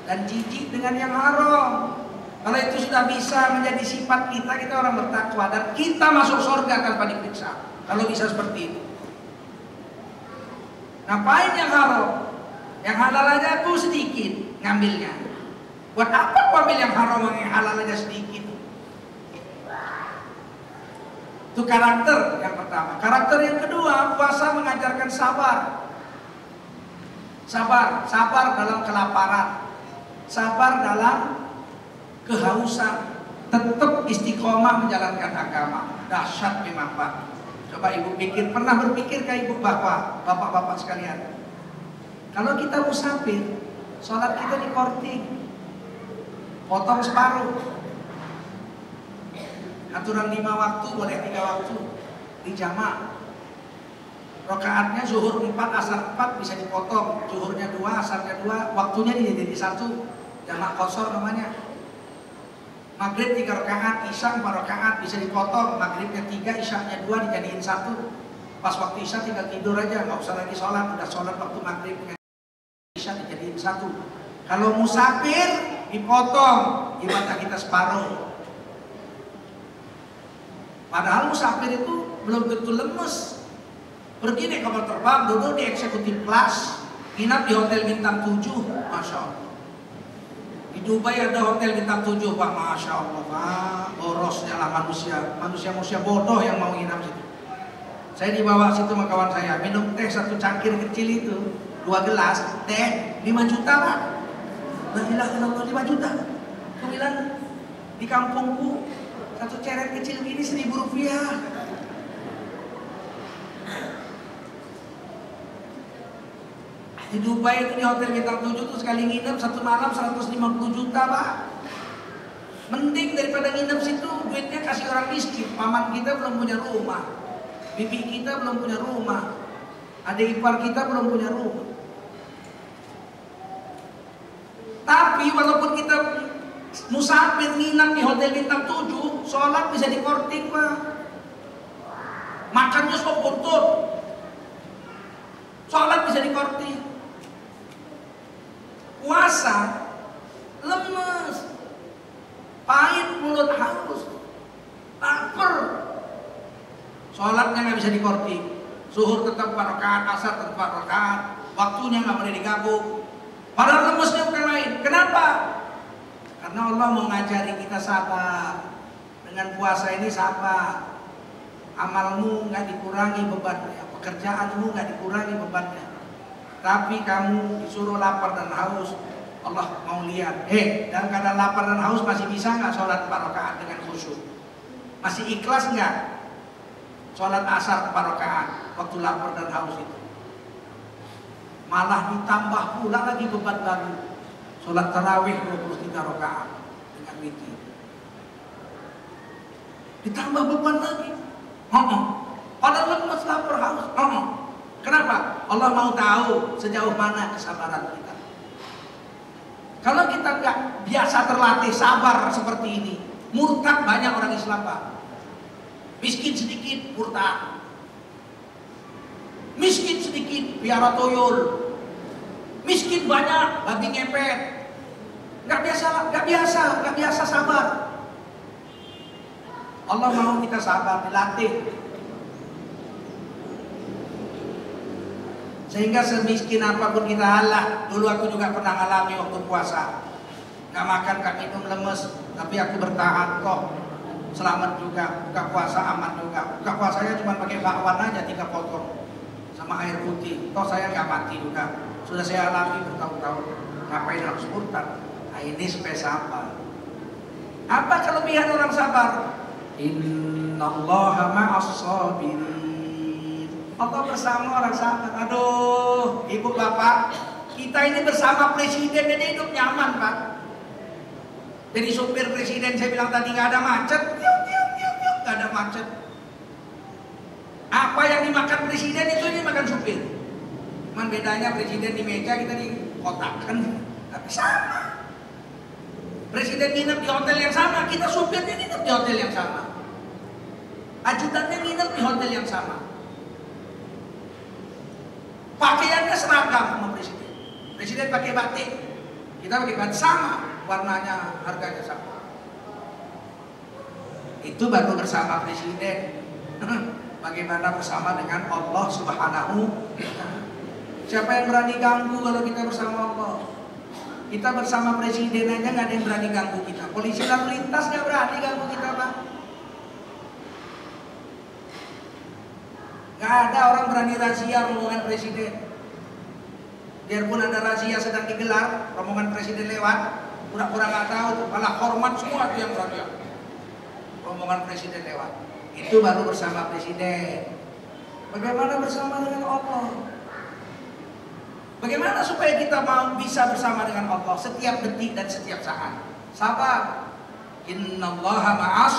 dan jijik dengan yang haram. Kalau itu sudah bisa menjadi sifat kita, kita orang bertakwa dan kita masuk surga tanpa diperiksa. Kalau bisa seperti itu. Ngapain yang haram? Yang halal aja aku sedikit ngambilnya. Buat apa aku ambil yang haram, yang halal aja sedikit? Itu karakter yang pertama. Karakter yang kedua, puasa mengajarkan sabar. Sabar dalam kelaparan, sabar dalam kehausan, tetap istiqomah menjalankan agama. Dahsyat memang Pak. Coba ibu pikir, pernah berpikirkah ibu bapak-bapak sekalian? Kalau kita musafir, sholat kita di korting, potong separuh. Aturan 5 waktu, boleh 3 waktu di jamak. Rakaatnya zuhur 4, asar 4 bisa dipotong, zuhurnya 2, asarnya 2, waktunya jadi 1, jamak kosor namanya. Maghrib 3 rakaat, isya 4 rakaat bisa dipotong, maghribnya 3, isyanya 2 dijadiin 1. Pas waktu isya tinggal tidur aja, nggak usah lagi sholat, udah sholat waktu maghrib dengan isya dijadiin 1. Kalau musafir dipotong, ibadah kita separuh. Padahal musafir itu belum tentu lemes. Pergi naik kapal terbang, duduk di eksekutif kelas, nginap di hotel bintang 7, Masya Allah. Di Dubai ada hotel bintang 7, Pak, Masya Allah, Pak. Borosnya lah manusia bodoh yang mau nginap situ. Saya dibawa situ sama kawan saya, minum teh 1 cangkir kecil itu, 2 gelas, teh 5 juta Pak. La ilaha illallah, 5 juta. Aku bilang, di kampungku 1 ceret kecil gini 1.000 rupiah. Di Dubai itu di hotel bintang 7 tuh sekali nginep 1 malam 150 juta Pak. Mending daripada nginep situ duitnya kasih orang miskin. Paman kita belum punya rumah, bibi kita belum punya rumah, adik ipar kita belum punya rumah. Tapi walaupun kita musafir nginap di hotel bintang 7, sholat bisa di korting Pak. Makannya sok buntut, sholat bisa di korting. Puasa lemes, pahit mulut, haus, lapar, sholatnya nggak bisa di korting. Zuhur tetap 4 rakaat, asar tetap 4 rakaat, waktunya nggak boleh digabung. Padahal lemesnya bukan main. Kenapa? Karena Allah mau ngajari kita sabar. Dengan puasa ini sabar. Amalmu nggak dikurangi bebannya, pekerjaanmu nggak dikurangi bebannya. Tapi kamu disuruh lapar dan haus, Allah mau lihat. Dalam keadaan lapar dan haus masih bisa nggak sholat 4 rakaat dengan khusyuk? Masih ikhlas nggak sholat asar 4 rakaat waktu lapar dan haus itu? Malah ditambah pula lagi beban baru, sholat tarawih 23 rakaat dengan witir. Ditambah beban lagi. Padahal lemas, lapar, haus. Kenapa? Allah mau tahu sejauh mana kesabaran kita. Kalau kita nggak biasa terlatih sabar seperti ini, murtad banyak orang Islam Pak. Miskin sedikit murtad, miskin sedikit piara tuyul, miskin banyak babi ngepet. Nggak biasa sabar. Allah mau kita sabar, dilatih. Sehingga semiskin apapun kita, Allah, dulu aku juga pernah alami waktu puasa. Gak makan, gak minum, lemes, tapi aku bertahan kok. Selamat juga, buka puasa aman juga. Buka puasanya cuma pakai bakwan aja 3 potong sama air putih. Toh saya gak mati juga. Sudah saya alami bertahun-tahun. Ngapain harus murtad? Nah, ini supaya sabar. Apa kelebihan orang sabar? Innallaha ma'as-sabirin. Allah bersama orang sabar. Aduh, ibu bapak, kita ini bersama presiden jadi hidup nyaman, Pak. Jadi supir presiden, saya bilang tadi nggak ada macet, nggak ada macet. Apa yang dimakan presiden itu ini makan supir. Cuman bedanya presiden di meja, kita di kotak kan, tapi sama. Presiden nginep di hotel yang sama, kita supirnya nginep di hotel yang sama. Ajudannya nginep di hotel yang sama. Pakaiannya seragam sama presiden. Presiden pakai batik, kita pakai batik sama, warnanya, harganya sama. Itu baru bersama presiden. Bagaimana bersama dengan Allah Subhanahu wa Ta'ala? Siapa yang berani ganggu kalau kita bersama Allah? Kita bersama presiden aja nggak ada yang berani ganggu kita. Polisi lalu lintas nggak berani ganggu kita, Pak. Nggak ada orang berani razia rombongan presiden. Biarpun ada razia sedang digelar, rombongan presiden lewat, pura-pura nggak tahu, malah hormat semua itu yang razia. Rombongan presiden lewat. Itu baru bersama presiden. Bagaimana bersama dengan Allah? Bagaimana supaya kita mau bisa bersama dengan Allah setiap detik dan setiap saat? Sabar. Innallaha ma'as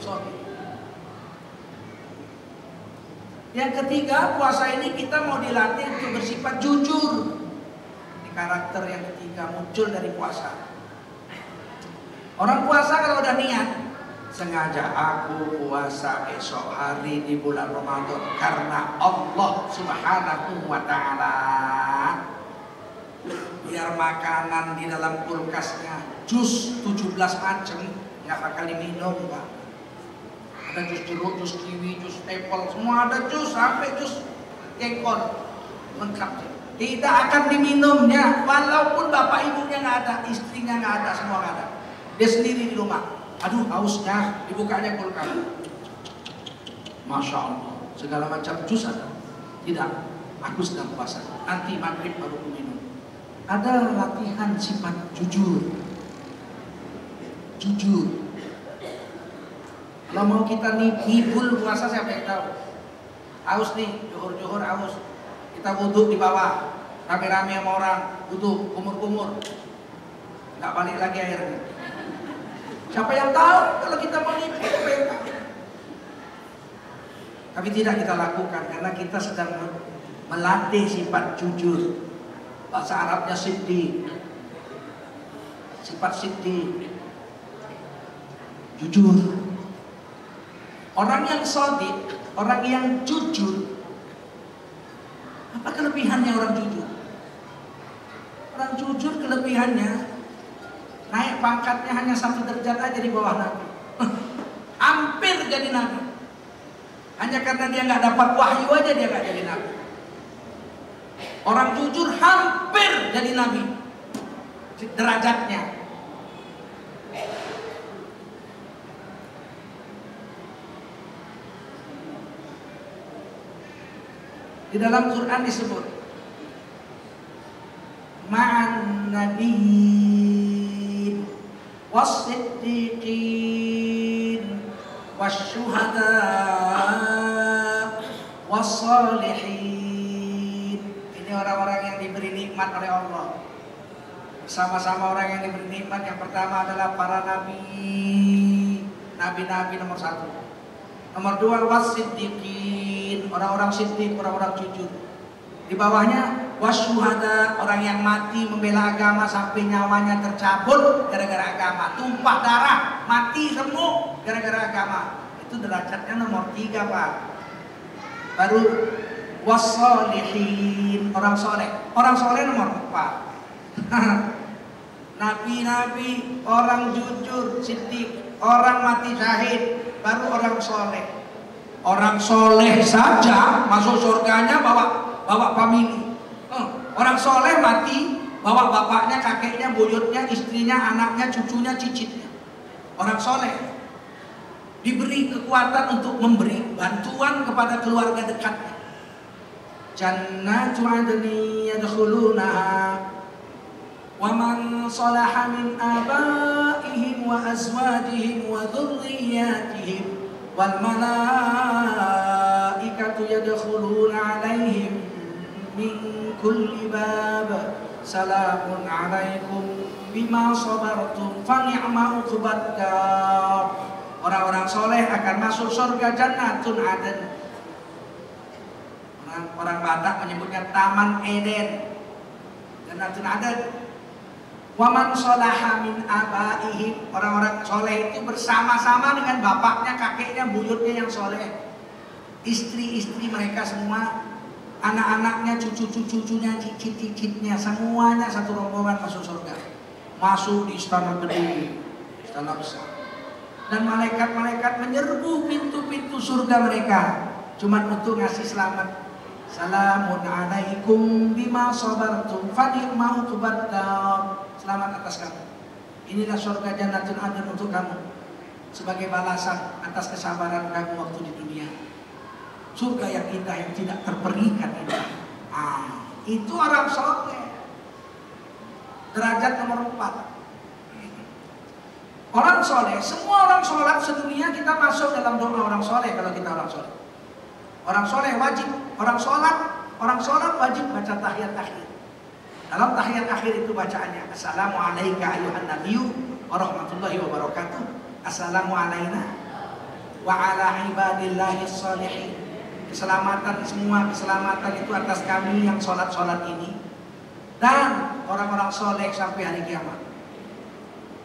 sabirin. Yang ketiga, puasa ini kita mau dilatih untuk bersifat jujur. Ini karakter yang ketiga muncul dari puasa. Orang puasa kalau udah niat, sengaja aku puasa esok hari di bulan Ramadan karena Allah Subhanahu wa Ta'ala. Biar makanan di dalam kulkasnya jus 17 macam nggak bakal diminum, Pak. Ada jus jeruk, jus kiwi, jus apel, semua ada jus, sampai jus jengkol lengkap. Tidak akan diminumnya, walaupun bapak ibunya nggak ada, istrinya nggak ada, semua nggak ada. Dia sendiri di rumah. Aduh, hausnya, dibukanya kulkas. Masya Allah, segala macam jus ada. Tidak, aku sedang puasa. Nanti maghrib baru minum. Ada latihan sifat jujur. Jujur. Kalau mau kita nibul puasa, siapa yang tahu? Aus nih, juhur-juhur aus. Kita wudhu di bawah, rame-rame sama orang, wudhu, kumur-kumur. Nggak balik lagi airnya. Siapa yang tahu kalau kita mau nibul? Siapa yang tahu? Tapi tidak kita lakukan karena kita sedang melatih sifat jujur. Bahasa Arabnya siddiq. Sifat siddiq. Jujur. Orang yang shadiq, orang yang jujur, apa kelebihannya orang jujur? Orang jujur kelebihannya naik pangkatnya hanya 1 derajat aja di bawah Nabi. Hampir jadi Nabi. Hanya karena dia nggak dapat wahyu aja dia nggak jadi Nabi. Orang jujur hampir jadi Nabi derajatnya. Di dalam Quran disebut ma'an nabiyyin was-siddiqin wasyuhada was-salihin. Ini orang-orang yang diberi nikmat oleh Allah. Bersama-sama orang yang diberi nikmat, yang pertama adalah para nabi, nabi-nabi nomor 1. Nomor 2 was-siddiqin, orang-orang siddiq, orang-orang jujur. Di bawahnya wasyuhada, orang yang mati membela agama sampai nyawanya tercabut gara-gara agama, tumpah darah, mati semua gara-gara agama. Itu derajatnya nomor 3, Pak. Baru was-salihin, orang soleh. Orang soleh nomor 4. Nabi-nabi, orang jujur, siddiq. orang mati syahid, baru orang soleh. Orang soleh saja masuk surganya bawa pamilu. Orang soleh mati bawa bapaknya, kakeknya, buyutnya, istrinya, anaknya, cucunya, cicitnya. Orang soleh diberi kekuatan untuk memberi bantuan kepada keluarga dekatnya. Jannatu adni yadkhulunaha wa man salaha min abaihim wa azwajihim wa dhurriyyatihim wal malaikatu yadkhuluna alaihim min kulli bab salamun alaikum bima sabartum fa ni'ma uqbad dar. Orang-orang soleh akan masuk surga Jannatun Aden. Orang Batak menyebutnya Taman Eden, Jannatun Aden. Waman sholaha min abaihim, orang-orang soleh itu bersama-sama dengan bapaknya, kakeknya, buyutnya yang soleh, istri-istri mereka semua, anak-anaknya, cucu-cucunya, cicit-cicitnya, semuanya satu rombongan masuk surga. Masuk di istana gede, istana besar. Dan malaikat-malaikat menyerbu pintu-pintu surga mereka cuma untuk ngasih selamat. Salamun alaikum bima sabartum fa ni'ma uqbad dar. Selamat atas kamu. Inilah surga Jannatun Adn untuk kamu sebagai balasan atas kesabaran kamu waktu di dunia. Surga yang indah yang tidak terperikan indah. Itu orang soleh. Derajat nomor 4. Orang soleh, semua orang sholat sedunia kita masuk dalam doa orang soleh kalau kita orang soleh. Orang soleh wajib, orang sholat wajib baca tahiyat akhir. Dalam tahiyat akhir itu bacaannya Assalamualaikum ayuhan nabiyyu warahmatullahi wabarakatuh. Assalamu alaina wa ala ibadillahis sholihin. Keselamatan, semua keselamatan itu atas kami yang sholat ini dan orang-orang soleh sampai hari kiamat.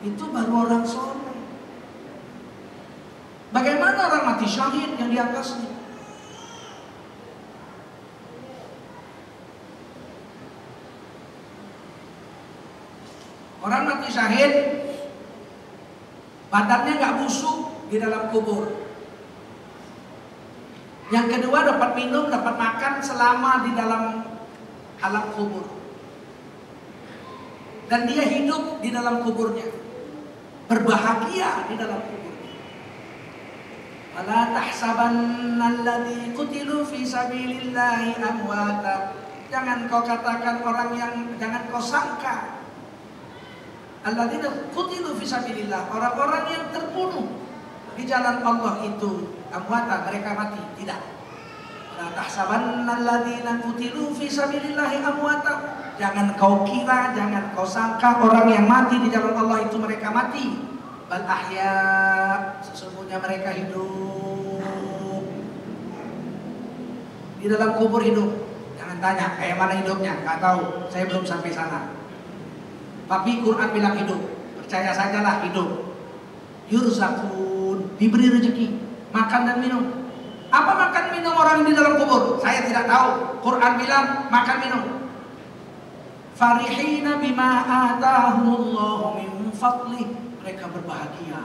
Itu baru orang soleh. Bagaimana orang mati syahid yang di atasnya? Orang mati syahid badannya nggak busuk di dalam kubur. Yang kedua dapat minum, dapat makan selama di dalam alam kubur. Dan dia hidup di dalam kuburnya. Berbahagia di dalam kubur. Wala tahsabanna alladzi qutilu fi sabilillahi amwata. Jangan kau katakan jangan kau sangka alladzina qutilu fi sabilillah, orang-orang yang terbunuh di jalan Allah itu amwata, mereka mati. Tidak. Wala tahsabanna alladzina qutilu fi sabilillahi amwata. Jangan kau kira, jangan kau sangka orang yang mati di jalan Allah itu mereka mati. Bal ahya, sesungguhnya mereka hidup. Di dalam kubur hidup. Jangan tanya kayak mana hidupnya, nggak tahu. Saya belum sampai sana. Tapi Quran bilang hidup. Percaya sajalah hidup. Yurzakun, diberi rezeki, makan dan minum. Apa makan minum orang di dalam kubur? Saya tidak tahu. Quran bilang makan minum. Farihina bima atahumullahu min fadlih, mereka berbahagia,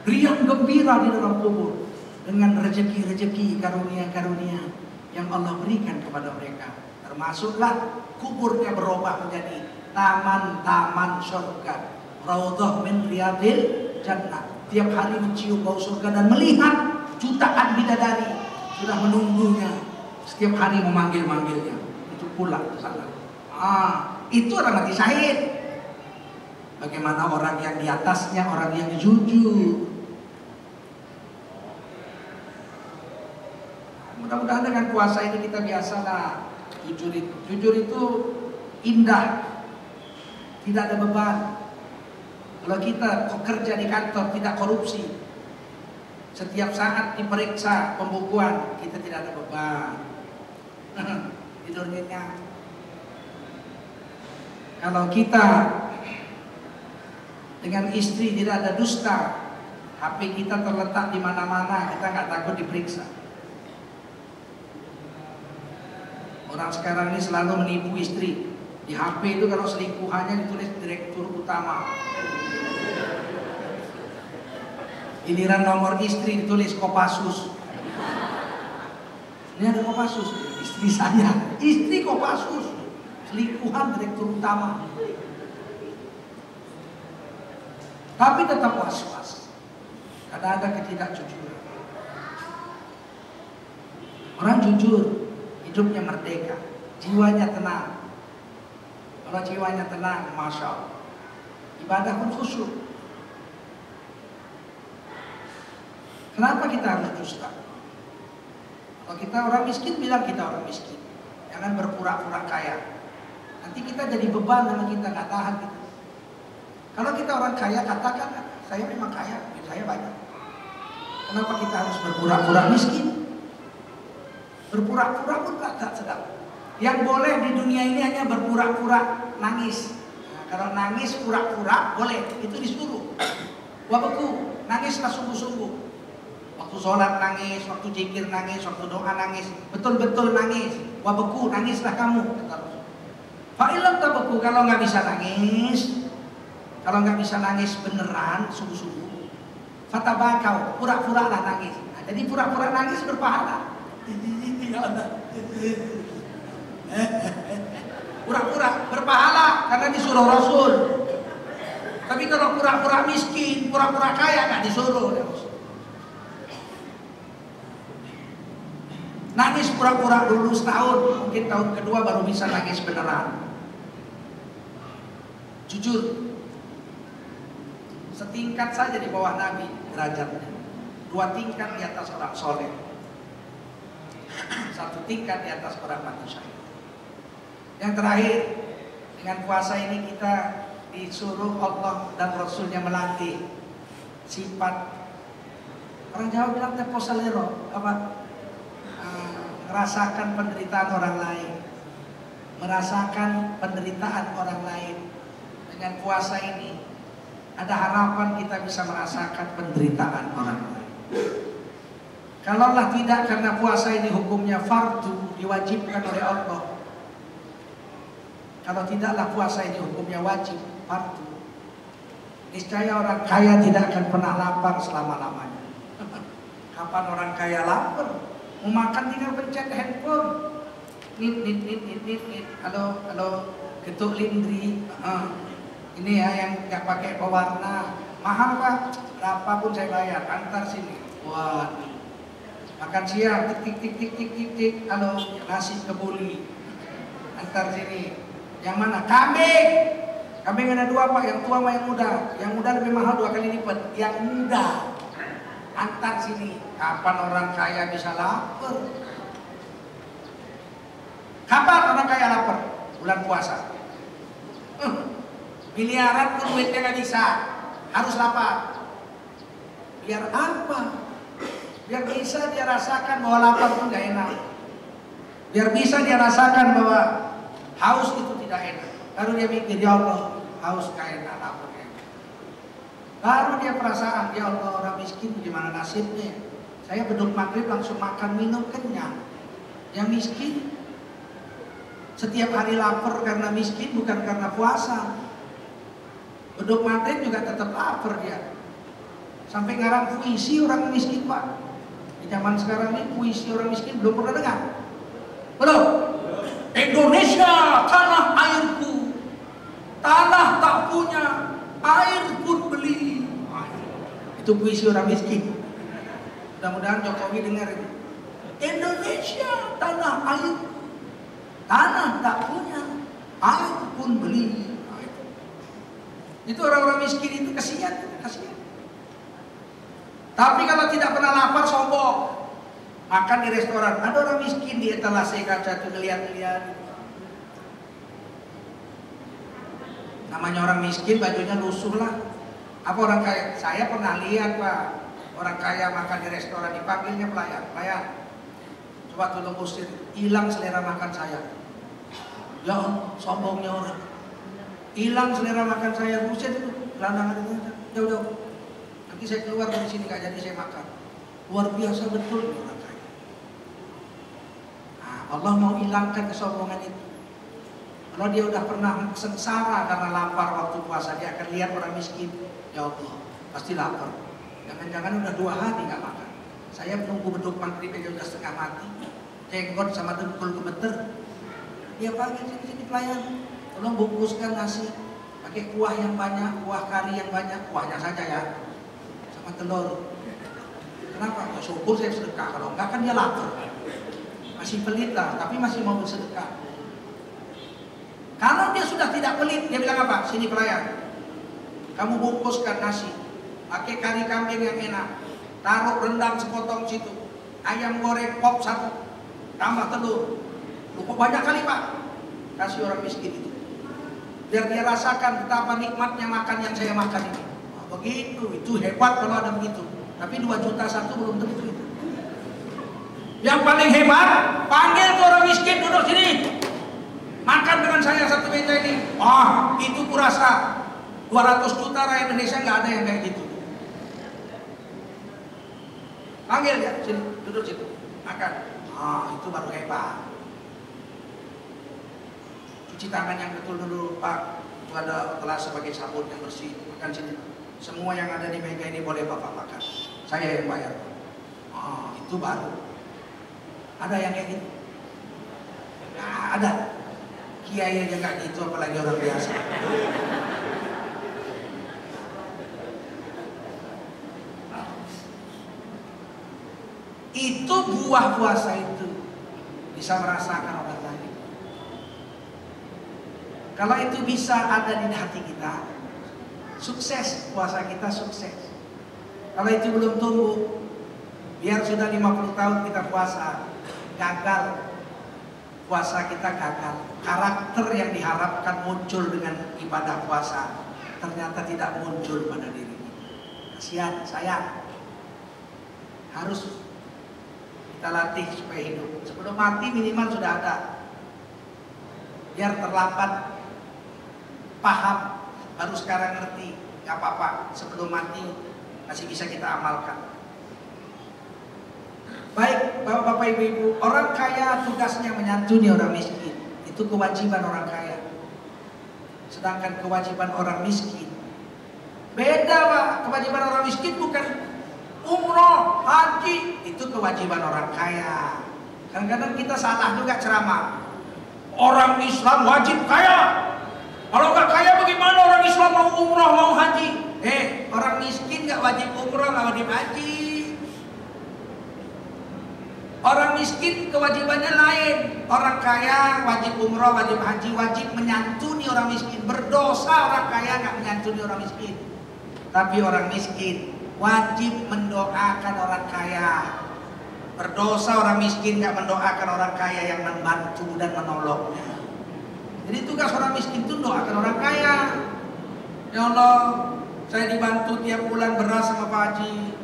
riang gembira di dalam kubur dengan rezeki-rezeki, karunia-karunia yang Allah berikan kepada mereka. Termasuklah kuburnya berubah menjadi taman-taman surga, raudhah min riyadil jannah. Tiap hari mencium bau surga dan melihat jutaan bidadari sudah menunggunya, setiap hari memanggil-manggilnya untuk pulang ke sana. Itu orang mati syahid. Bagaimana orang yang di atasnya, orang yang jujur. Mudah-mudahan dengan puasa ini kita biasalah jujur itu indah, tidak ada beban. Kalau kita kerja di kantor tidak korupsi, setiap saat diperiksa pembukuan, kita tidak ada beban. Tidur nyenyak. Kalau kita dengan istri tidak ada dusta, HP kita terletak di mana-mana, kita nggak takut diperiksa. Orang sekarang ini selalu menipu istri. Di HP itu kalau selingkuhannya ditulis direktur utama. Giliran nomor istri ditulis Kopassus. Ini ada Kopassus, istri saya, istri Kopassus, selingkuhan direktur utama. Tapi tetap was-was, karena ada ketidakjujuran. Orang jujur, hidupnya merdeka, jiwanya tenang. Kalau jiwanya tenang, Masya Allah, ibadah pun khusyuk. Kenapa kita harus dusta? Kalau kita orang miskin, bilang kita orang miskin. Jangan berpura-pura kaya. Nanti kita jadi beban sama kita, nggak tahan gitu. Kalau kita orang kaya, katakan, saya memang kaya, saya banyak. Kenapa kita harus berpura-pura miskin? Berpura-pura pun tak sedap. Yang boleh di dunia ini hanya berpura-pura nangis. Nah, kalau nangis pura-pura boleh, itu disuruh. Wabeku, nangislah sungguh-sungguh. Waktu sholat nangis, waktu zikir nangis, waktu doa nangis, betul-betul nangis. Wabeku, nangislah kamu, kata Rasul. Fa'ilam tabeku, kalau nggak bisa nangis, kalau nggak bisa nangis beneran, sungguh-sungguh, fatabakau, pura-pura lah nangis. Nah, jadi pura-pura nangis berpahala. Pura-pura berpahala karena disuruh Rasul. Tapi kalau pura-pura miskin, pura-pura kaya nggak disuruh ya Rasul. Nangis pura-pura dulu setahun, mungkin tahun kedua baru bisa nangis beneran. Jujur, setingkat saja di bawah Nabi derajatnya, 2 tingkat di atas orang soleh, 1 tingkat di atas orang manusia. Yang terakhir, dengan puasa ini kita disuruh Allah dan Rasulnya melatih sifat. Orang Jawa bilang teposalero, apa? Merasakan penderitaan orang lain, merasakan penderitaan orang lain. Dengan puasa ini ada harapan kita bisa merasakan penderitaan orang lain. Kalaulah tidak, karena puasa ini hukumnya fardu, diwajibkan oleh Allah. Kalau tidaklah puasa ini hukumnya wajib, fardu, niscaya orang kaya tidak akan pernah lapar selama-lamanya. Kapan orang kaya lapar? Mau makan tinggal pencet handphone. Nit. Halo, getuk lindri. Ini ya yang nggak pakai pewarna. Mahal Pak? Berapapun saya bayar. Antar sini. Wah, makan siang. Tik. Halo, nasi kebuli. Antar sini. Yang mana? Kambing. Kambing ada 2 Pak. Yang tua sama yang muda. Yang muda lebih mahal 2 kali lipat. Yang muda. Antar sini. Kapan orang kaya bisa lapar? Kapan orang kaya lapar? Bulan puasa. Miliaran pun duitnya nggak bisa, harus lapar. Biar apa? Biar bisa dia rasakan bahwa lapar pun nggak enak. Biar bisa dia rasakan bahwa haus itu tidak enak. Baru dia mikir, ya Allah, haus nggak enak, lapar nggak enak. Baru dia perasaan, ya Allah, orang miskin gimana nasibnya? Saya beduk maghrib langsung makan minum kenyang. Yang miskin setiap hari lapar karena miskin, bukan karena puasa. Beduk maghrib juga tetap lapar dia. Sampai ngarang puisi orang miskin Pak. Di zaman sekarang ini puisi orang miskin belum pernah dengar. Belum. Indonesia tanah airku, tanah tak punya, air pun beli. Itu puisi orang miskin. Mudah-mudahan Jokowi dengar ini. Indonesia tanah air, tanah tak punya, air pun beli. Nah, itu orang-orang miskin itu kasihan. Tapi kalau tidak pernah lapar sombong. Makan di restoran, ada orang miskin di etalase kaca tuh ngeliat-ngeliat. Namanya orang miskin bajunya lusuh lah. Apa orang kaya? Saya pernah lihat Pak. Orang kaya makan di restoran, dipanggilnya pelayan, coba tolong usir, hilang selera makan saya. Ya sombongnya orang, hilang selera makan saya, usir itu, gelandangan itu, jauh. Nanti saya keluar dari sini nggak jadi saya makan. Luar biasa betul orang kaya. Nah, Allah mau hilangkan kesombongan itu. Kalau dia udah pernah sengsara karena lapar waktu puasa, dia akan lihat orang miskin, ya Allah, pasti lapar. Jangan-jangan udah 2 hari nggak makan. Saya menunggu beduk maghrib aja udah setengah mati. Jenggot sama dengkul gemeter. Dia panggil sini pelayan, tolong bungkuskan nasi pakai kuah yang banyak, kuah kari yang banyak, kuahnya saja ya, sama telur. Kenapa? Ya syukur saya sedekah, kalau enggak kan dia lapar. Masih pelit lah, tapi masih mau bersedekah. Kalau dia sudah tidak pelit, dia bilang apa? Sini pelayan, kamu bungkuskan nasi pakai kari kambing yang enak, taruh rendang sepotong situ, ayam goreng pop 1, tambah telur. Kok banyak kali Pak? Kasih orang miskin itu, biar dia rasakan betapa nikmatnya makan yang saya makan ini. Nah, begitu, itu hebat kalau ada begitu. Tapi 2,1 juta belum tentu itu. Yang paling hebat, panggil ke orang miskin, duduk sini, makan dengan saya satu meja ini. Itu kurasa 200 juta rakyat Indonesia nggak ada yang kayak gitu. Panggil ya, sini, duduk situ, makan. Itu baru hebat. Cuci tangan yang betul dulu Pak. Itu ada gelas sebagai sabun yang bersih. Makan sini. Semua yang ada di meja ini boleh Bapak makan. Saya yang bayar. Itu baru. Ada yang kayak gitu? Ada. Kiai aja nggak gitu, apalagi orang biasa. Itu buah puasa itu bisa merasakan orang lain. Kalau itu bisa ada di hati kita, sukses puasa kita, sukses. Kalau itu belum tumbuh, biar sudah 50 tahun kita puasa, gagal. Puasa kita gagal. Karakter yang diharapkan muncul dengan ibadah puasa ternyata tidak muncul pada diri kita. Kasihan, sayang. Harus kita latih supaya hidup. Sebelum mati minimal sudah ada. Biar terlambat paham, baru sekarang ngerti. Gak apa-apa, sebelum mati masih bisa kita amalkan. Baik, Bapak Ibu, orang kaya tugasnya menyantuni orang miskin. Itu kewajiban orang kaya. Sedangkan kewajiban orang miskin beda Pak. Kewajiban orang miskin bukan umroh, haji. Itu kewajiban orang kaya. Kadang-kadang kita salah juga ceramah. Orang Islam wajib kaya. Kalau nggak kaya bagaimana orang Islam mau umroh, mau haji? Orang miskin nggak wajib umroh, nggak wajib haji. Orang miskin kewajibannya lain. Orang kaya wajib umroh, wajib haji, wajib menyantuni orang miskin. Berdosa orang kaya nggak menyantuni orang miskin. Tapi orang miskin wajib mendoakan orang kaya. Berdosa orang miskin nggak mendoakan orang kaya yang membantu dan menolongnya. Jadi tugas orang miskin itu doakan orang kaya. Ya Allah, saya dibantu tiap bulan beras sama Pak Haji.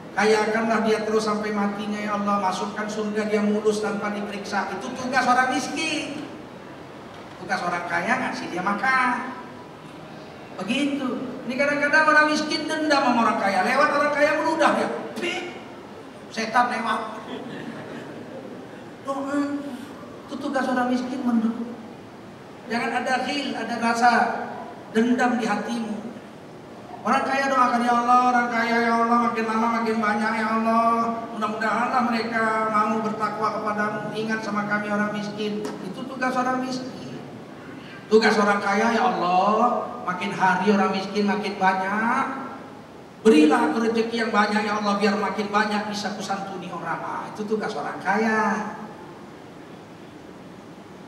Kayakanlah dia terus sampai matinya ya Allah. Masukkan surga dia mulus tanpa diperiksa. Itu tugas orang miskin. Tugas orang kaya ngasih dia makan. Begitu. Ini kadang-kadang orang miskin dendam sama orang kaya. Lewat orang kaya meludah dia. Setan lewat. Itu tugas orang miskin mendukung. Jangan ada ghil, ada rasa dendam di hatimu. Orang kaya doakan ya Allah, orang kaya ya Allah, makin lama makin banyak ya Allah. Mudah-mudahanlah mereka mau bertakwa kepadamu. Ingat sama kami orang miskin. Itu tugas orang miskin. Tugas orang kaya ya Allah, makin hari orang miskin makin banyak. Berilah aku rezeki yang banyak ya Allah, biar makin banyak bisa kusantuni orang. Itu tugas orang kaya.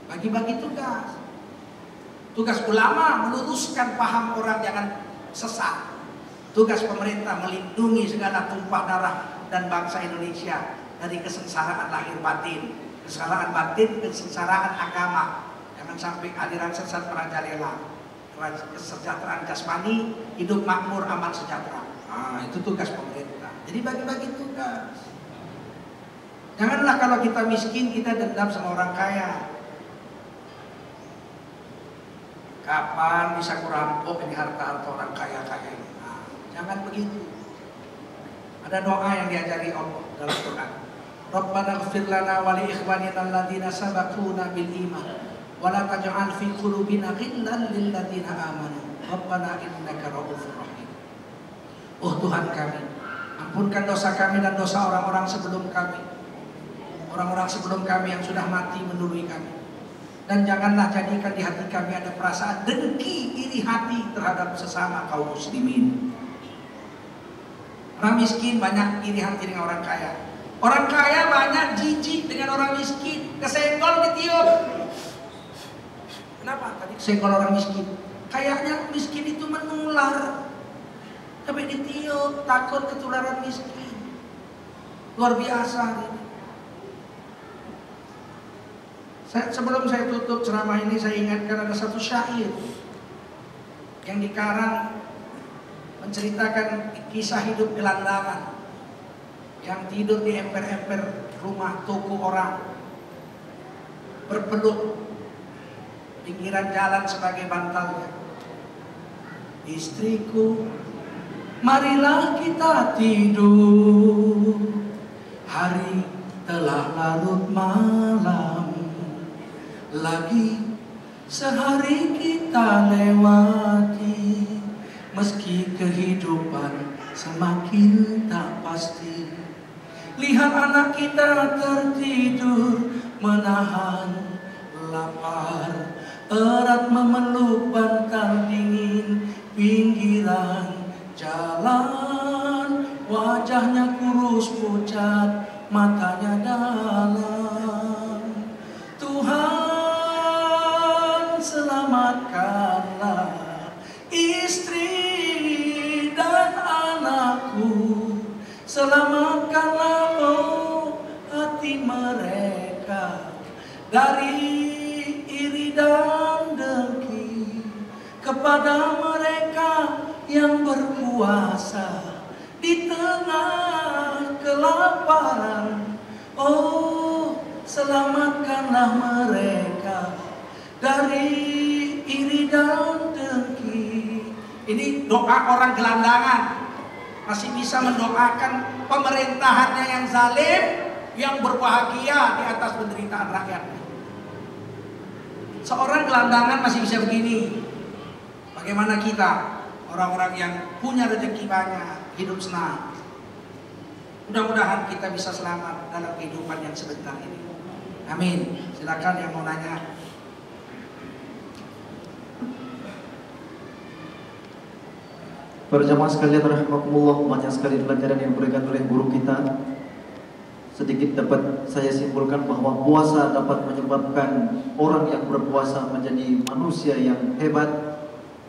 Bagi-bagi tugas. Tugas ulama meluruskan paham orang jangan sesat. Tugas pemerintah melindungi segala tumpah darah dan bangsa Indonesia dari kesengsaraan lahir batin, kesengsaraan batin, kesengsaraan agama. Jangan sampai aliran sesat merajalela. Kesejahteraan jasmani, hidup makmur, aman sejahtera. Itu tugas pemerintah. Jadi bagi-bagi tugas. Janganlah kalau kita miskin kita dendam sama orang kaya. Kapan bisa kurampok ini harta-harta orang kaya-kaya ini? Jangan begitu. Ada doa yang diajari Allah dalam Quran. Rabbana ighfir lana wa li ikhwanina alladziina sabaquna bil iman wa la taj'al fi qulubina ghillan lil ladziina amanu. Rabbana innaka ra'ufur rahim. Oh Tuhan kami, ampunkan dosa kami dan dosa orang-orang sebelum kami, orang-orang sebelum kami yang sudah mati mendului kami. Dan janganlah jadikan di hati kami ada perasaan dengki, iri hati terhadap sesama kaum muslimin. Orang miskin banyak iri hati dengan orang kaya. Orang kaya banyak jijik dengan orang miskin. Kesenggol ditiup. Kenapa? Tadi kesenggol orang miskin. Kayaknya miskin itu menular, tapi ditiup, takut ketularan miskin. Luar biasa ini. Sebelum saya tutup ceramah ini, saya ingatkan ada satu syair yang dikarang menceritakan kisah hidup gelandangan yang tidur di emper-emper rumah toko orang, berpeluk pinggiran jalan sebagai bantalnya. Istriku, marilah kita tidur, hari telah larut malam, lagi sehari kita lewati, meski kehidupan semakin tak pasti. Lihat anak kita tertidur, menahan lapar, erat memeluk bantal dingin pinggiran jalan. Wajahnya kurus pucat, matanya dalam. Tuhan selamatkanlah istri dan anakku, selamatkanlah oh hati mereka dari iri dan dengki, kepada mereka yang berpuasa di tengah kelaparan. Oh, selamatkanlah mereka dari iri dan dengki. Ini doa orang gelandangan, masih bisa mendoakan pemerintahannya yang zalim, yang berbahagia di atas penderitaan rakyatnya. Seorang gelandangan masih bisa begini. Bagaimana kita, orang-orang yang punya rezeki banyak, hidup senang? Mudah-mudahan kita bisa selamat dalam kehidupan yang sebentar ini. Amin. Silakan yang mau nanya. Para jamaah sekalian rahimakumullah, banyak sekali pelajaran yang diberikan oleh guru kita. Sedikit dapat saya simpulkan bahwa puasa dapat menyebabkan orang yang berpuasa menjadi manusia yang hebat.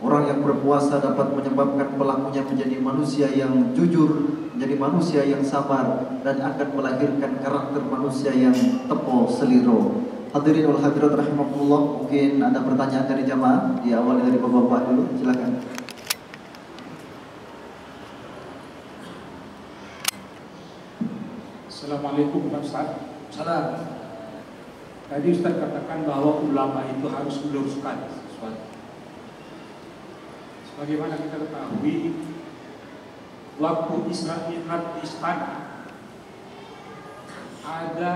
Orang yang berpuasa dapat menyebabkan pelakunya menjadi manusia yang jujur, menjadi manusia yang sabar, dan akan melahirkan karakter manusia yang tepo seliro. Hadirin wal hadirat rahimakumullah, mungkin ada pertanyaan dari jamaah. Diawali dari bapak-bapak dulu, silakan. Assalamualaikum Pak Ustaz. Salam. Tadi Ustaz katakan bahwa ulama itu harus meluruskan sesuatu. Sebagaimana kita ketahui, waktu Isra Mi'raj di istana ada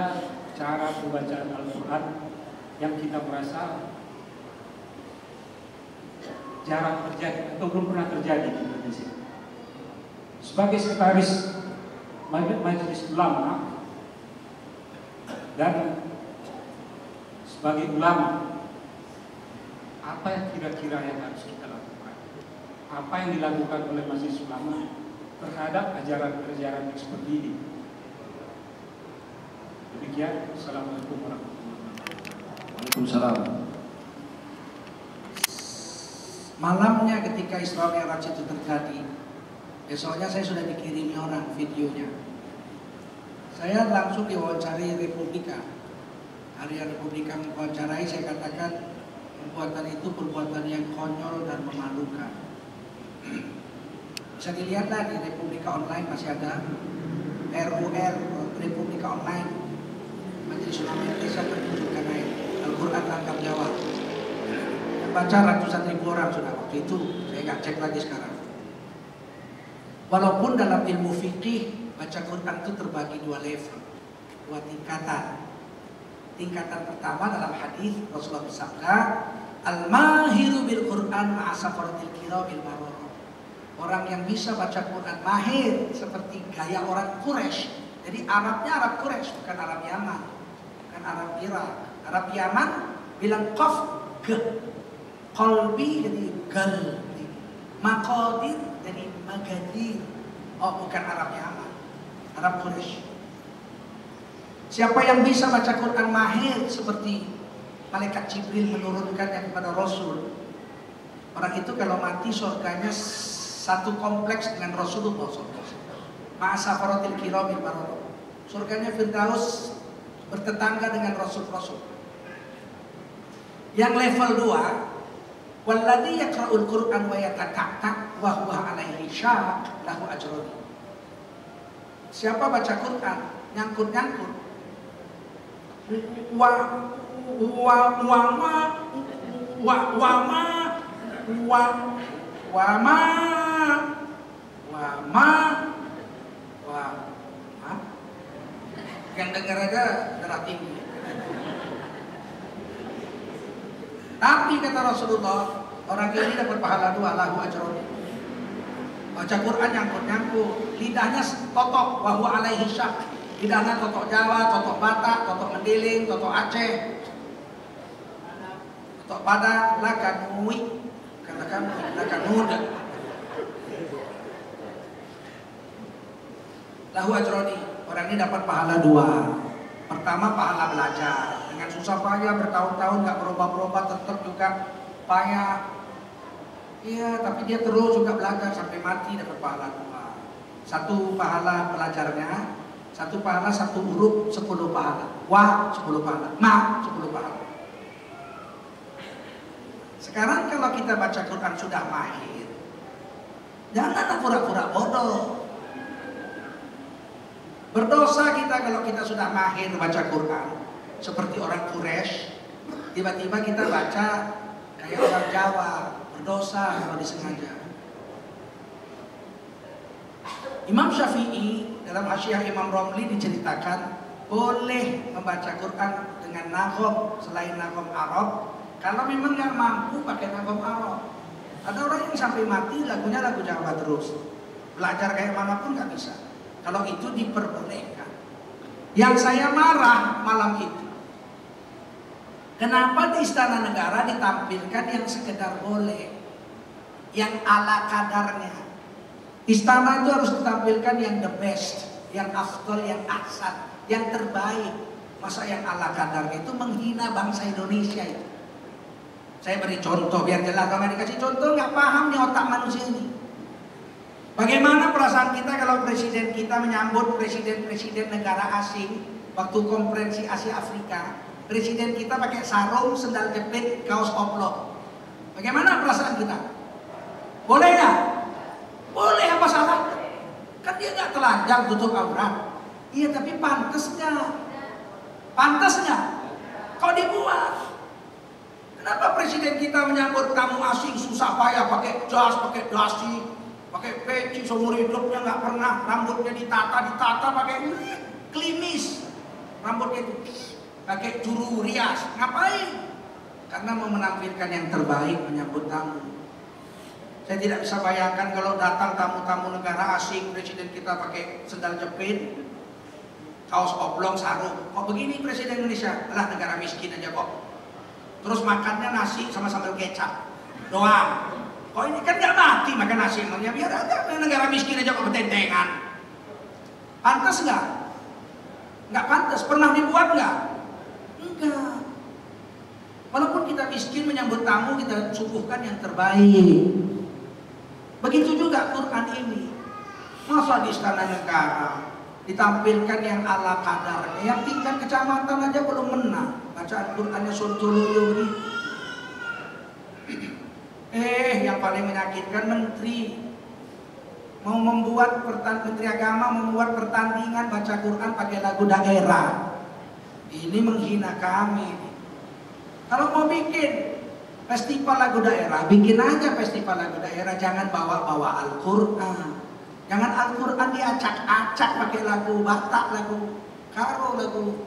cara pembacaan Al-Quran yang kita merasa jarang terjadi atau belum pernah terjadi di Indonesia. Sebagai sekretaris Majelis Ulama dan sebagai ulama, apa yang kira-kira yang harus kita lakukan? Apa yang dilakukan oleh Majelis Ulama terhadap ajaran-ajaran seperti ini? Demikian. Assalamualaikum warahmatullahi wabarakatuh. Waalaikumsalam. Malamnya ketika Isra Mi'raj itu terjadi, besoknya saya sudah dikirimi orang videonya. Saya langsung diwawancari Republika. Harian Republika mewawancarai, saya katakan perbuatan itu perbuatan yang konyol dan memalukan. Bisa dilihatlah di Republika Online, masih ada RUR Republika Online. Majelis Ulama Indonesia tertunjukkan ayat Al-Quran Tangkap Jawab. Yang baca ratusan ribu orang sudah waktu itu, saya nggak cek lagi sekarang. Walaupun dalam ilmu fikih baca Quran itu terbagi dua level, dua tingkatan. Tingkatan pertama dalam hadis Rasulullah bersabda, al-mahiru bil Quran ma'asafaratil kiramil bararah. orang yang bisa baca Quran mahir seperti gaya orang Quraisy. Jadi Arabnya Arab Quraisy, bukan Arab Yaman, bukan Arab Irak. Arab Yaman bilang qaf g, qalbi jadi galbi, maqadir jadi magadir. Oh, bukan Arab Yaman, Arab Quraisy. Siapa yang bisa baca Quran mahir seperti malaikat Jibril menurunkannya kepada Rasul, orang itu kalau mati surganya satu kompleks dengan Rasulullah SAW. Ma'asafaratil kiramil bararah. Surganya Firdaus bertetangga dengan Rasul-Rasul. Yang level 2, walladzi yaqra'ul Qur'an wa yatata'ta wa huwa 'alaihi syaq lahu ajrun. Siapa baca Quran nyangkut-nyangkut yang dengar aja darah tinggi. Tapi kata Rasulullah, orang ini dapat pahala 2, lahu ajrun. Baca Quran nyangkut-nyangkut, lidahnya totok, wa huwa alaihi syaq. Lidahnya totok Jawa, totok Batak, totok Mendiling, totok Aceh, totok Padang, lakanui, katakan lakanud. Lahu ajroni, orang ini dapat pahala 2. Pertama pahala belajar, dengan susah payah bertahun-tahun nggak berubah-ubah, tetap juga payah. Iya, tapi dia terus juga belajar sampai mati dapat pahala 2. Satu pahala belajarnya, satu pahala, satu huruf 10 pahala, wa 10 pahala, ma 10 pahala. Sekarang kalau kita baca Quran sudah mahir, jangan pura-pura bodoh. Berdosa kita kalau kita sudah mahir baca Quran seperti orang Quraisy, tiba-tiba kita baca kayak orang Jawa, berdosa kalau disengaja. Imam Syafi'i dalam Hasyiah Imam Romli diceritakan boleh membaca Quran dengan nagom selain nagom Arab kalau memang nggak mampu pakai nagom Arab. Ada orang yang sampai mati lagunya lagu Jawa terus, belajar kayak manapun nggak bisa. Kalau itu diperbolehkan. Yang saya marah malam itu, kenapa di Istana Negara ditampilkan yang sekedar boleh, yang ala kadarnya. Istana itu harus ditampilkan yang the best, yang afdol, yang ahsan, yang terbaik. Masa yang ala kadarnya itu menghina bangsa Indonesia itu. Saya beri contoh biar jelas, kalau dikasih contoh nggak paham nih otak manusia ini. Bagaimana perasaan kita kalau presiden kita menyambut presiden-presiden negara asing waktu konferensi Asia Afrika, presiden kita pakai sarung, sendal jepit, kaos oblong. Bagaimana perasaan kita? Boleh nggak? Boleh, apa salah? Kan dia nggak telanjang tutup aurat. Iya, tapi pantas nggak? Pantas nggak? Kau dibuat. Kenapa presiden kita menyambut tamu asing susah payah pakai jas, pakai dasi, pakai peci seumur hidupnya nggak pernah, rambutnya ditata pakai klimis, rambutnya itu pakai juru rias. Ngapain? Karena mau menampilkan yang terbaik menyambut tamu. Saya tidak bisa bayangkan kalau datang tamu-tamu negara asing, presiden kita pakai sendal jepit, kaos oblong, sarung. Kok begini presiden Indonesia? Lah negara miskin aja kok. Terus makannya nasi sama sambal kecap doang. Kok ini kan nggak mati makan nasi, emangnya biar aja negara miskin aja kok bertentengan. Pantas nggak? Nggak pantas. Pernah dibuat nggak? Enggak. Walaupun kita miskin menyambut tamu, kita suguhkan yang terbaik. Begitu juga Quran ini. Masa di Istana Negara ditampilkan yang ala kadarnya, yang tingkat kecamatan aja belum menang. Bacaan Qurannya sontoloyo gitu. Yang paling menyakitkan menteri mau membuat Menteri Agama membuat pertandingan baca Quran pakai lagu daerah. Ini menghina kami. Kalau mau bikin festival lagu daerah, bikin aja festival lagu daerah, jangan bawa-bawa Al-Quran. Jangan Al-Quran diacak-acak pakai lagu Batak, lagu Karo, lagu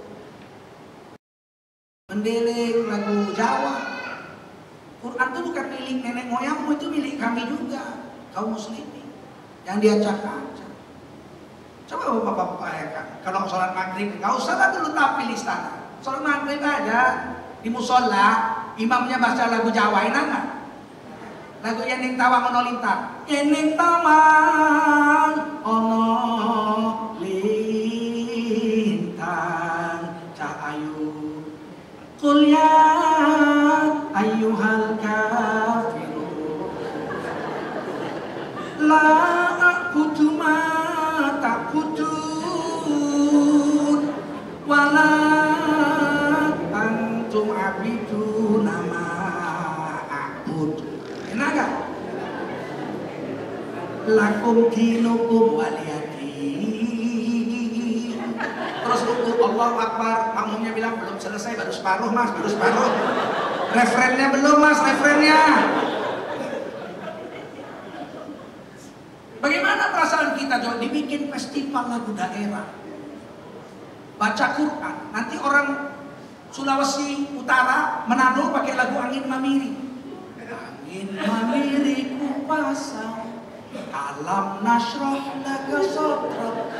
Mendiling, lagu Jawa. Quran itu bukan milik nenek moyangmu, itu milik kami juga, kaum muslimin. yang diacak-acak. Coba bapak-bapak bayangkan, kalau sholat maghrib, nggak usah lah dulu tampil istana. Sholat maghrib aja di musola, imamnya baca lagu Jawa, enak nggak? Lagu Yeneng Tawang Ono Lintang, Yeneng Tawang Ono Lintang Cahayu Qul ya ayyuhal kafirun La a'budu ma ta'budun Wala antum abiduna ma a'budu. Enak gak? Lakum dinukum waliyadin. Terus ruku Allahu Akbar, makmumnya bilang belum selesai, baru separuh mas, baru separuh. Referennya belum mas, referennya. Bagaimana perasaan kita Jo? Dibikin festival lagu daerah, baca Quran. Nanti orang Sulawesi Utara, Manado pakai lagu Angin Mamiri. Angin mamiri ku pasang, alam nasroh laka sodrok,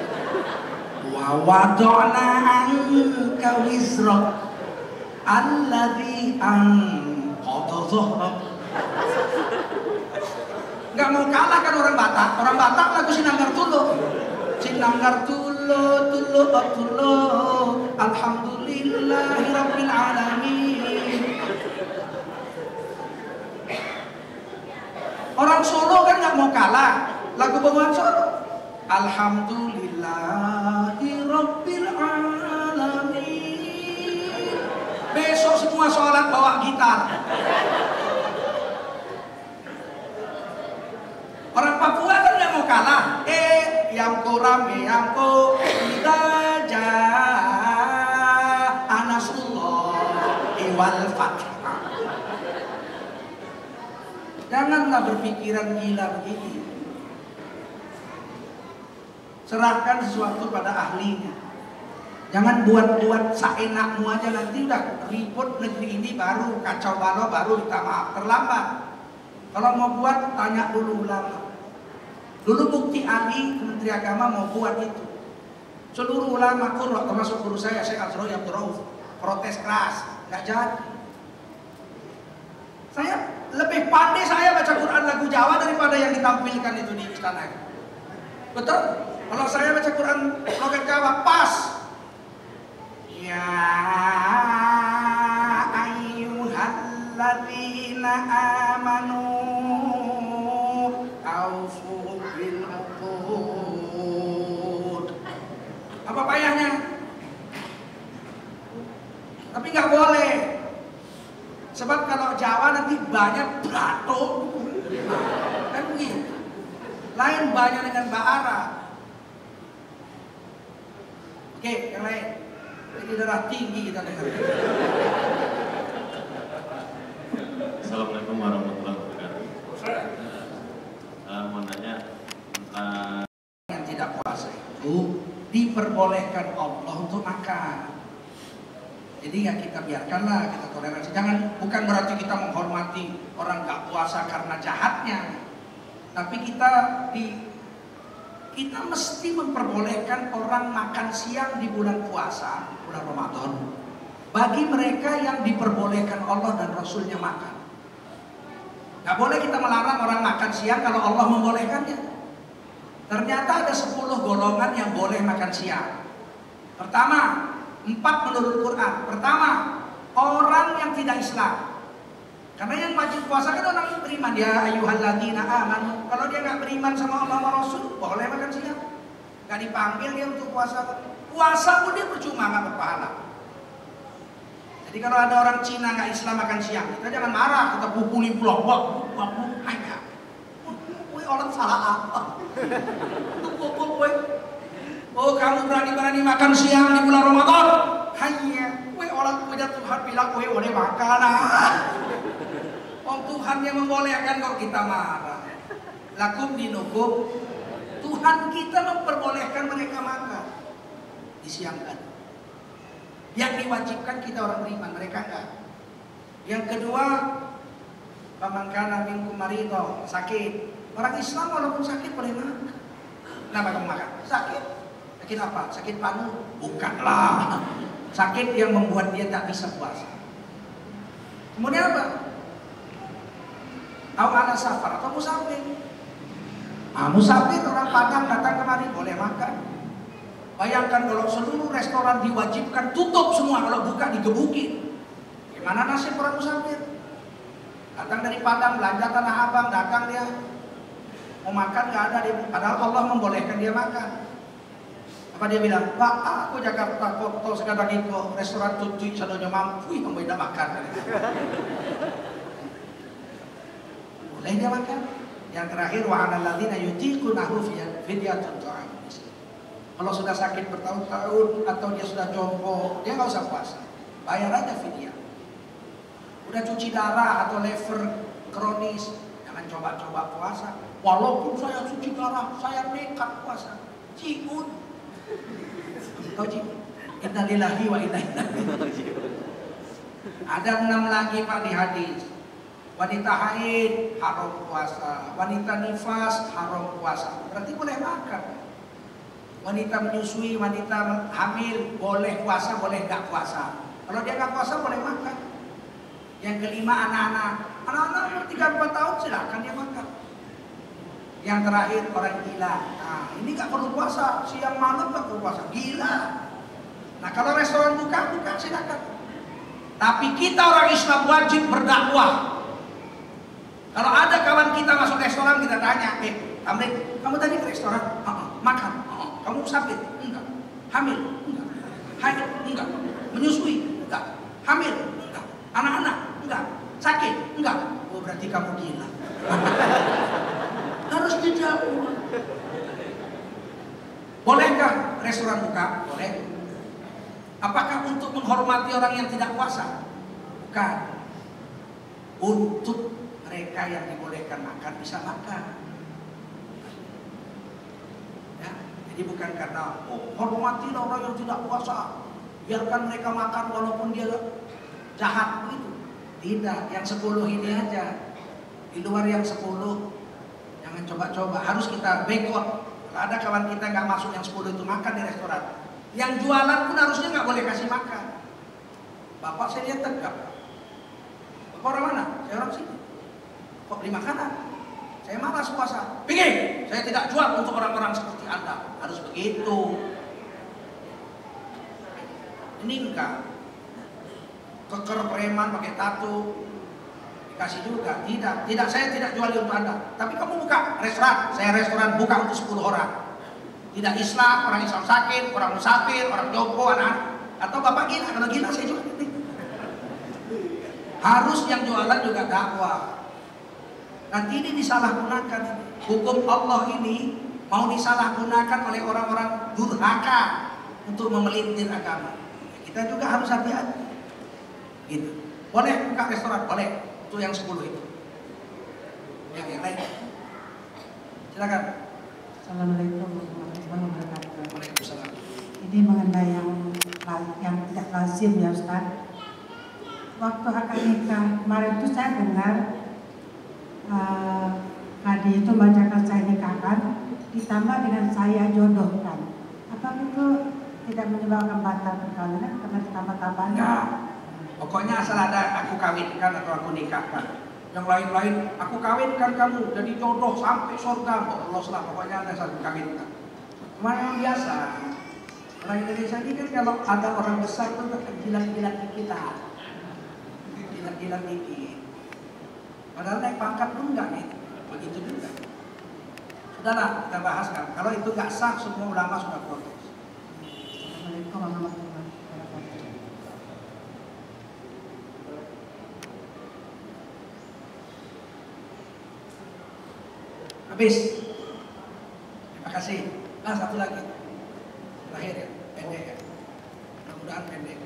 wa wada'na anka wizrok, alladhi anqadha dhahrok. Gak mau kalah kan orang Batak. Orang Batak lagu Sinanggar Tulo. Sinanggar Tulo, Tulo, Tulo, alhamdulillahi rabbil alamin. Orang Solo kan nggak mau kalah, lagu Bengawan Solo. Alhamdulillahi rabbil alamin. Besok semua sholat bawa gitar. Orang Papua kan nggak mau kalah. Yang rame yang idaja anasullah iwal fath. Janganlah berpikiran gila begini. Serahkan sesuatu pada ahlinya. Jangan buat-buat seenakmu aja, nanti udah ribut negeri ini baru kacau balau, baru minta maaf, terlambat. Kalau mau buat, tanya dulu ulama. Dulu Mufti Ali Menteri Agama mau buat itu. Seluruh ulama Qurra, termasuk guru saya Syekh Azrul Abdul Rauf, protes keras, nggak jadi. Saya lebih pandai saya baca Quran lagu Jawa daripada yang ditampilkan itu di istana. Betul? Kalau saya baca Quran logat Jawa pas. Ya ayyuhalladzina amanu aufu bil uqud. Apa payahnya? Tapi nggak boleh. Sebab kalau Jawa nanti banyak berato, kan begitu. Lain banyak dengan bahara. Oke, yang lain. Jadi darah tinggi kita dengar. Assalamualaikum warahmatullahi wabarakatuh. Mau nanya tentang yang tidak puasa itu diperbolehkan Allah untuk makan. Jadi ya kita biarkanlah, kita toleransi. Jangan, bukan berarti kita menghormati orang gak puasa karena jahatnya. Tapi kita mesti memperbolehkan orang makan siang di bulan puasa, bulan Ramadan. Bagi mereka yang diperbolehkan Allah dan Rasulnya makan. Gak boleh kita melarang orang makan siang kalau Allah membolehkannya. Ternyata ada 10 golongan yang boleh makan siang. Pertama, 4 menurut Quran. Pertama, orang yang tidak Islam. Karena yang wajib puasa kan orang yang beriman. Ya ayyuhalladzina amanu. Kalau dia nggak beriman sama Allah dan Rasul, boleh makan siang. Nggak dipanggil dia untuk puasa. Puasa pun dia percuma, nggak berpahala. Jadi kalau ada orang Cina nggak Islam makan siang, kita jangan marah. Kita pukuli pulau, hanya. Woi orang salah apa? Oh kamu berani-berani makan siang di bulan Ramadan? Hanya, orang punya Tuhan bilang, boleh makan. Oh Tuhan yang membolehkan kok kita marah. Lakum dinukum. Tuhan kita memperbolehkan mereka makan di siang hari. Yang diwajibkan kita orang beriman, mereka enggak. Yang kedua, paman kana minkum marido, sakit. Orang Islam walaupun sakit boleh makan. Kenapa kamu makan? Sakit. Sakit apa? Sakit panu? Bukanlah. Sakit yang membuat dia tak bisa puasa. Kemudian apa? Tahu anak safar atau musafir? Musafir orang Padang datang kemari boleh makan. Bayangkan kalau seluruh restoran diwajibkan tutup semua, kalau buka digebukin. Gimana nasib orang musafir? Datang dari Padang, belanja Tanah Abang, datang dia mau makan nggak ada, dia, padahal Allah membolehkan dia makan. Apa dia bilang? Pak, aku Jakarta foto sekadar iko restoran tutup sadonya mampu yang beda makan. Boleh dia makan. Yang terakhir wa 'alal ladzina yutiqunahu fidyatun ta'am. Kalau sudah sakit bertahun-tahun atau dia sudah jompo, dia nggak usah puasa, bayar aja fidyah. Udah cuci darah atau lever kronis, jangan coba-coba puasa. Walaupun saya cuci darah, saya nekat puasa. Ciun. Kau ciun. Inna lillahi wa inna ilaihi raji'un. Ada 6 lagi Pak di hadis. Wanita haid haram puasa, wanita nifas haram puasa. Berarti boleh makan. Wanita menyusui, wanita hamil boleh puasa, boleh nggak puasa. Kalau dia nggak puasa boleh makan. Yang kelima anak-anak umur 3-4 tahun silakan dia makan. Yang terakhir orang gila. Nah, ini nggak perlu puasa, siang malam nggak perlu puasa, gila. Nah kalau restoran buka silakan. Tapi kita orang Islam wajib berdakwah. Kalau ada kawan kita masuk restoran kita tanya, Tamrin, kamu tadi ke restoran? Makan? Kamu sakit? Enggak. Hamil? Enggak. Haid? Enggak. Menyusui? Enggak. Hamil? Enggak. Anak-anak? Enggak. Sakit? Enggak. Oh berarti kamu gila. Harus dijawab. Bolehkah restoran buka? Boleh. Apakah untuk menghormati orang yang tidak puasa? Bukan. Untuk mereka yang dibolehkan makan bisa makan. Ya, jadi bukan karena hormatilah orang yang tidak puasa, biarkan mereka makan walaupun dia jahat begitu. Tidak, yang 10 ini aja. Di luar yang 10 jangan coba-coba, harus kita boikot. Kalau ada kawan kita nggak masuk yang 10 itu makan di restoran, yang jualan pun harusnya nggak boleh kasih makan. Bapak saya lihat tegap. Bapak orang mana? Saya orang sini. Kok beli makanan? Saya malas puasa. Pergi! Saya tidak jual untuk orang-orang seperti Anda. Harus begitu. Ini enggak. Keker preman pakai tato dikasih juga. Tidak, saya tidak jual untuk Anda. Tapi kamu buka restoran. Saya restoran buka untuk 10 orang. Tidak Islam, orang Islam sakit, orang musafir, orang jompo, anak. Atau bapak gila. Kalau gila saya jual ini. Harus yang jualan juga dakwah. Nanti ini disalahgunakan. Hukum Allah ini mau disalahgunakan oleh orang-orang durhaka untuk memelintir agama. Kita juga harus hati-hati. Gitu. Boleh buka restoran? Boleh. Itu yang 10 itu. Yang lain. Silakan. Assalamualaikum warahmatullahi wabarakatuh. Waalaikumsalam. Ini mengenai yang tidak lazim ya Ustaz. Waktu akad nikah kemarin itu saya dengar Kadi itu bacakan saya nikahkan ditambah dengan saya jodohkan. Apa itu tidak menyebabkan batal perkawinan karena ditambah-tambahnya? Enggak. Pokoknya asal ada aku kawinkan atau aku nikahkan. Yang lain-lain aku kawinkan kamu jadi jodoh sampai surga. Allah lah, pokoknya ada satu kawinkan. Cuma yang biasa orang Indonesia ini kan kalau ada orang besar itu akan jilat-jilat kita, jilat-jilat dikit. Padahal naik pangkat pun enggak nih, begitu juga. Sudahlah kita bahaskan. Kalau itu nggak sah, semua ulama sudah protes. Assalamualaikum warahmatullahi wabarakatuh. Habis. Terima kasih. Nah satu lagi. Terakhir ya, pendek ya. Mudah-mudahan pendek.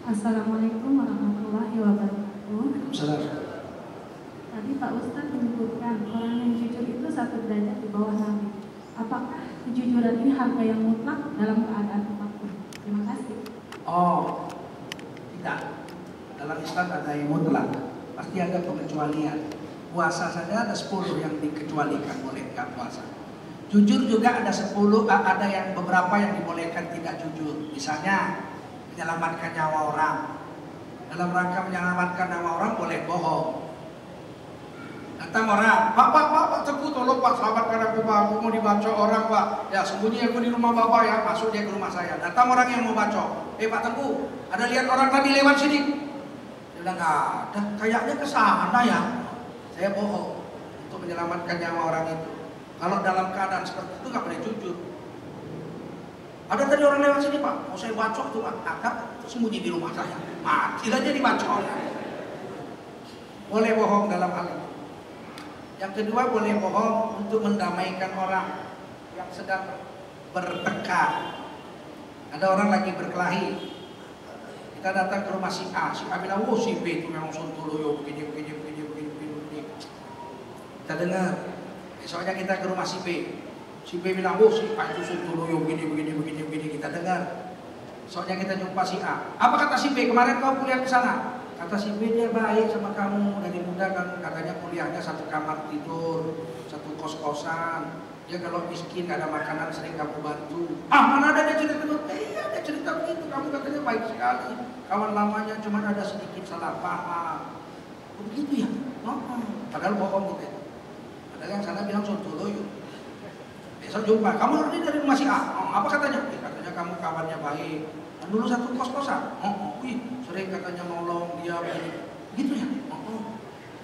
Assalamualaikum warahmatullahi wabarakatuh. Waalaikumsalam. Tadi Pak Ustadz menyebutkan orang yang jujur itu satu derajat di bawah Nabi. Apakah kejujuran ini harga yang mutlak dalam keadaan apapun? Terima kasih. Oh, tidak. Dalam Islam khususan, ada yang mutlak. Pasti ada pengecualian. Puasa saja ada 10 yang dikecualikan boleh nggak puasa. Jujur juga ada 10, ada yang beberapa yang dibolehkan tidak jujur. Misalnya menyelamatkan nyawa orang. Dalam rangka menyelamatkan nyawa orang boleh bohong. Datang orang, Pak, Teguh tolong Pak, selamatkan aku Pak, aku mau dibaca orang Pak. Ya sembunyi aku di rumah Bapak ya, masuk dia ke rumah saya. Datang orang yang mau baca, Pak Teguh, ada lihat orang tadi lewat sini? Dia bilang nggak ada, kayaknya ke sana ya. Saya bohong untuk menyelamatkan nyawa orang itu. Kalau dalam keadaan seperti itu nggak boleh jujur. Ada tadi orang lewat sini Pak, mau saya bacok tuh Pak, agak sembunyi di rumah saya. Mati aja dibacok. Boleh bohong dalam hal itu. Yang kedua boleh bohong untuk mendamaikan orang yang sedang bertengkar. Ada orang lagi berkelahi. Kita datang ke rumah si A bilang, oh si B itu memang sontoloyo begini. Kita dengar. Besoknya kita ke rumah si B. Si B bilang, oh si A itu sontoloyo begini. Kita dengar. Besoknya kita jumpa si A. Apa kata si B? Kemarin kau kuliah ke sana. Kata si B, dia baik sama kamu dari muda kan, katanya kuliahnya satu kamar tidur, satu kos-kosan. Dia kalau miskin gak ada makanan sering kamu bantu. Mana ada dia cerita begitu? Iya dia cerita begitu, kamu katanya baik sekali. Kawan lamanya cuma ada sedikit salah paham. Begitu ya? Padahal bohong gitu. Padahal yang sana bilang sontoloyo. Besok jumpa, kamu ini dari rumah si A. Apa katanya? Katanya kamu kawannya baik. Dan dulu satu kos-kosan. Sering katanya nolong dia begini. Gitu ya?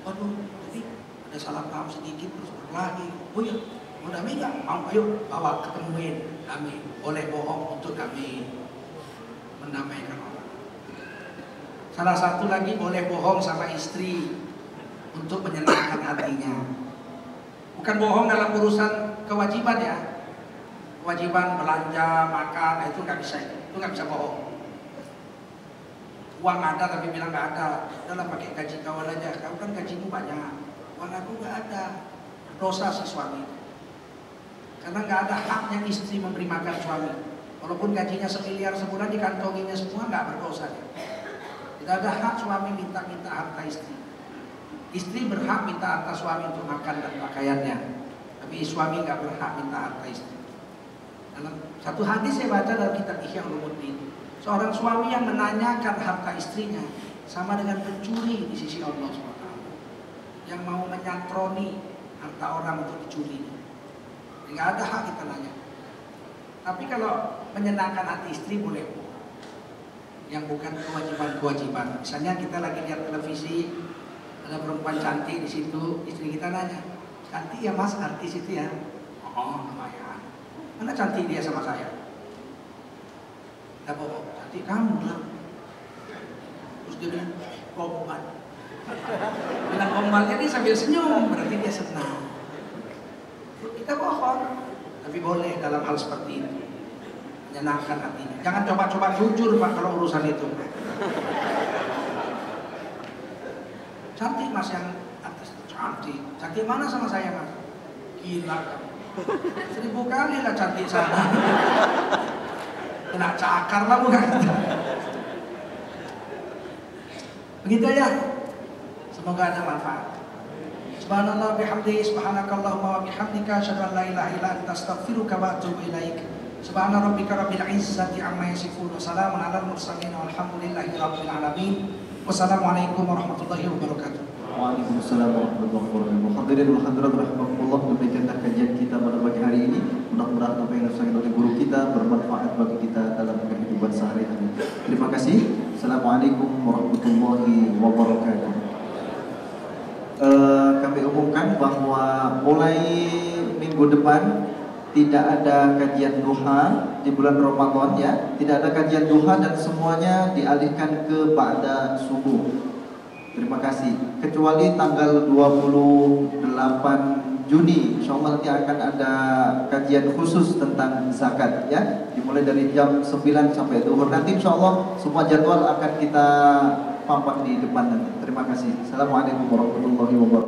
Waduh, jadi ada salah paham sedikit terus lagi. Oh iya, mau damai gak? Mau, ayo bawa ketemuin kami. Boleh bohong untuk kami mendamaikan orang. Salah satu lagi boleh bohong sama istri untuk menyenangkan hatinya. Bukan bohong dalam urusan kewajiban ya. Kewajiban belanja, makan, itu nggak bisa. Itu nggak bisa bohong. Uang ada tapi bilang nggak ada. Udahlah pakai gaji kawan aja. Kau kan gajimu banyak. Uang aku nggak ada. Dosa si suami. Karena nggak ada haknya istri memberi makan suami. Walaupun gajinya 1 miliar sebulan dikantonginya semua nggak berdosa. Tidak ada hak suami minta harta istri. Istri berhak minta harta suami untuk makan dan pakaiannya. Tapi suami nggak berhak minta harta istri. Dalam satu hadis saya baca dalam kitab Ihya Ulumuddin. Seorang suami yang menanyakan harta istrinya sama dengan pencuri di sisi Allah SWT. Yang mau menyantroni harta orang untuk dicuri. Tidak ada hak kita nanya. Tapi kalau menyenangkan hati istri boleh. Yang bukan kewajiban-kewajiban. Misalnya kita lagi lihat televisi, ada perempuan cantik di situ, istri kita nanya, cantik ya mas artis itu ya? Oh lumayan. Mana cantik dia sama saya? Tidak bohong, cantik kamu lah. Terus dia bilang, gombal. Bilang gombalnya dia sambil senyum, berarti dia senang. Kita bohong, tapi boleh dalam hal seperti itu. Menyenangkan hatinya. Jangan coba-coba jujur Pak kalau urusan itu. Cantik mas yang artis, cantik. Cantik mana sama saya mas? Gila kamu. 1000 kali lah cantik sana. Kena cakar lah bukan. Begitu ya. Semoga ada manfaat. Subhanallah bihamdihi, subhanakallahumma wa bihamdika, asyhadu an la ilaha illa anta, astaghfiruka wa atubu ilaik. Subhana rabbika rabbil izzati amma yasifun, wa salamun alal mursalin, walhamdulillahi rabbil alamin. Wassalamualaikum warahmatullahi wabarakatuh. Waalaikumsalam warahmatullahi wabarakatuh. Hadirin wa hadirat rahimakumullah, demikianlah kajian kita pada pagi hari ini. Mudah-mudahan apa yang disampaikan oleh guru kita bermanfaat bagi kita dalam kehidupan sehari-hari. Terima kasih. Assalamualaikum warahmatullahi wabarakatuh. Kami umumkan bahwa mulai minggu depan tidak ada kajian duha di bulan Ramadan ya. Tidak ada kajian duha dan semuanya dialihkan ke ba'da subuh. Terima kasih. Kecuali tanggal 28 Juni, insyaallah nanti akan ada kajian khusus tentang zakat ya. Dimulai dari jam 9 sampai zuhur. Nanti insyaallah semua jadwal akan kita pampang di depan nanti. Terima kasih. Assalamualaikum warahmatullahi wabarakatuh.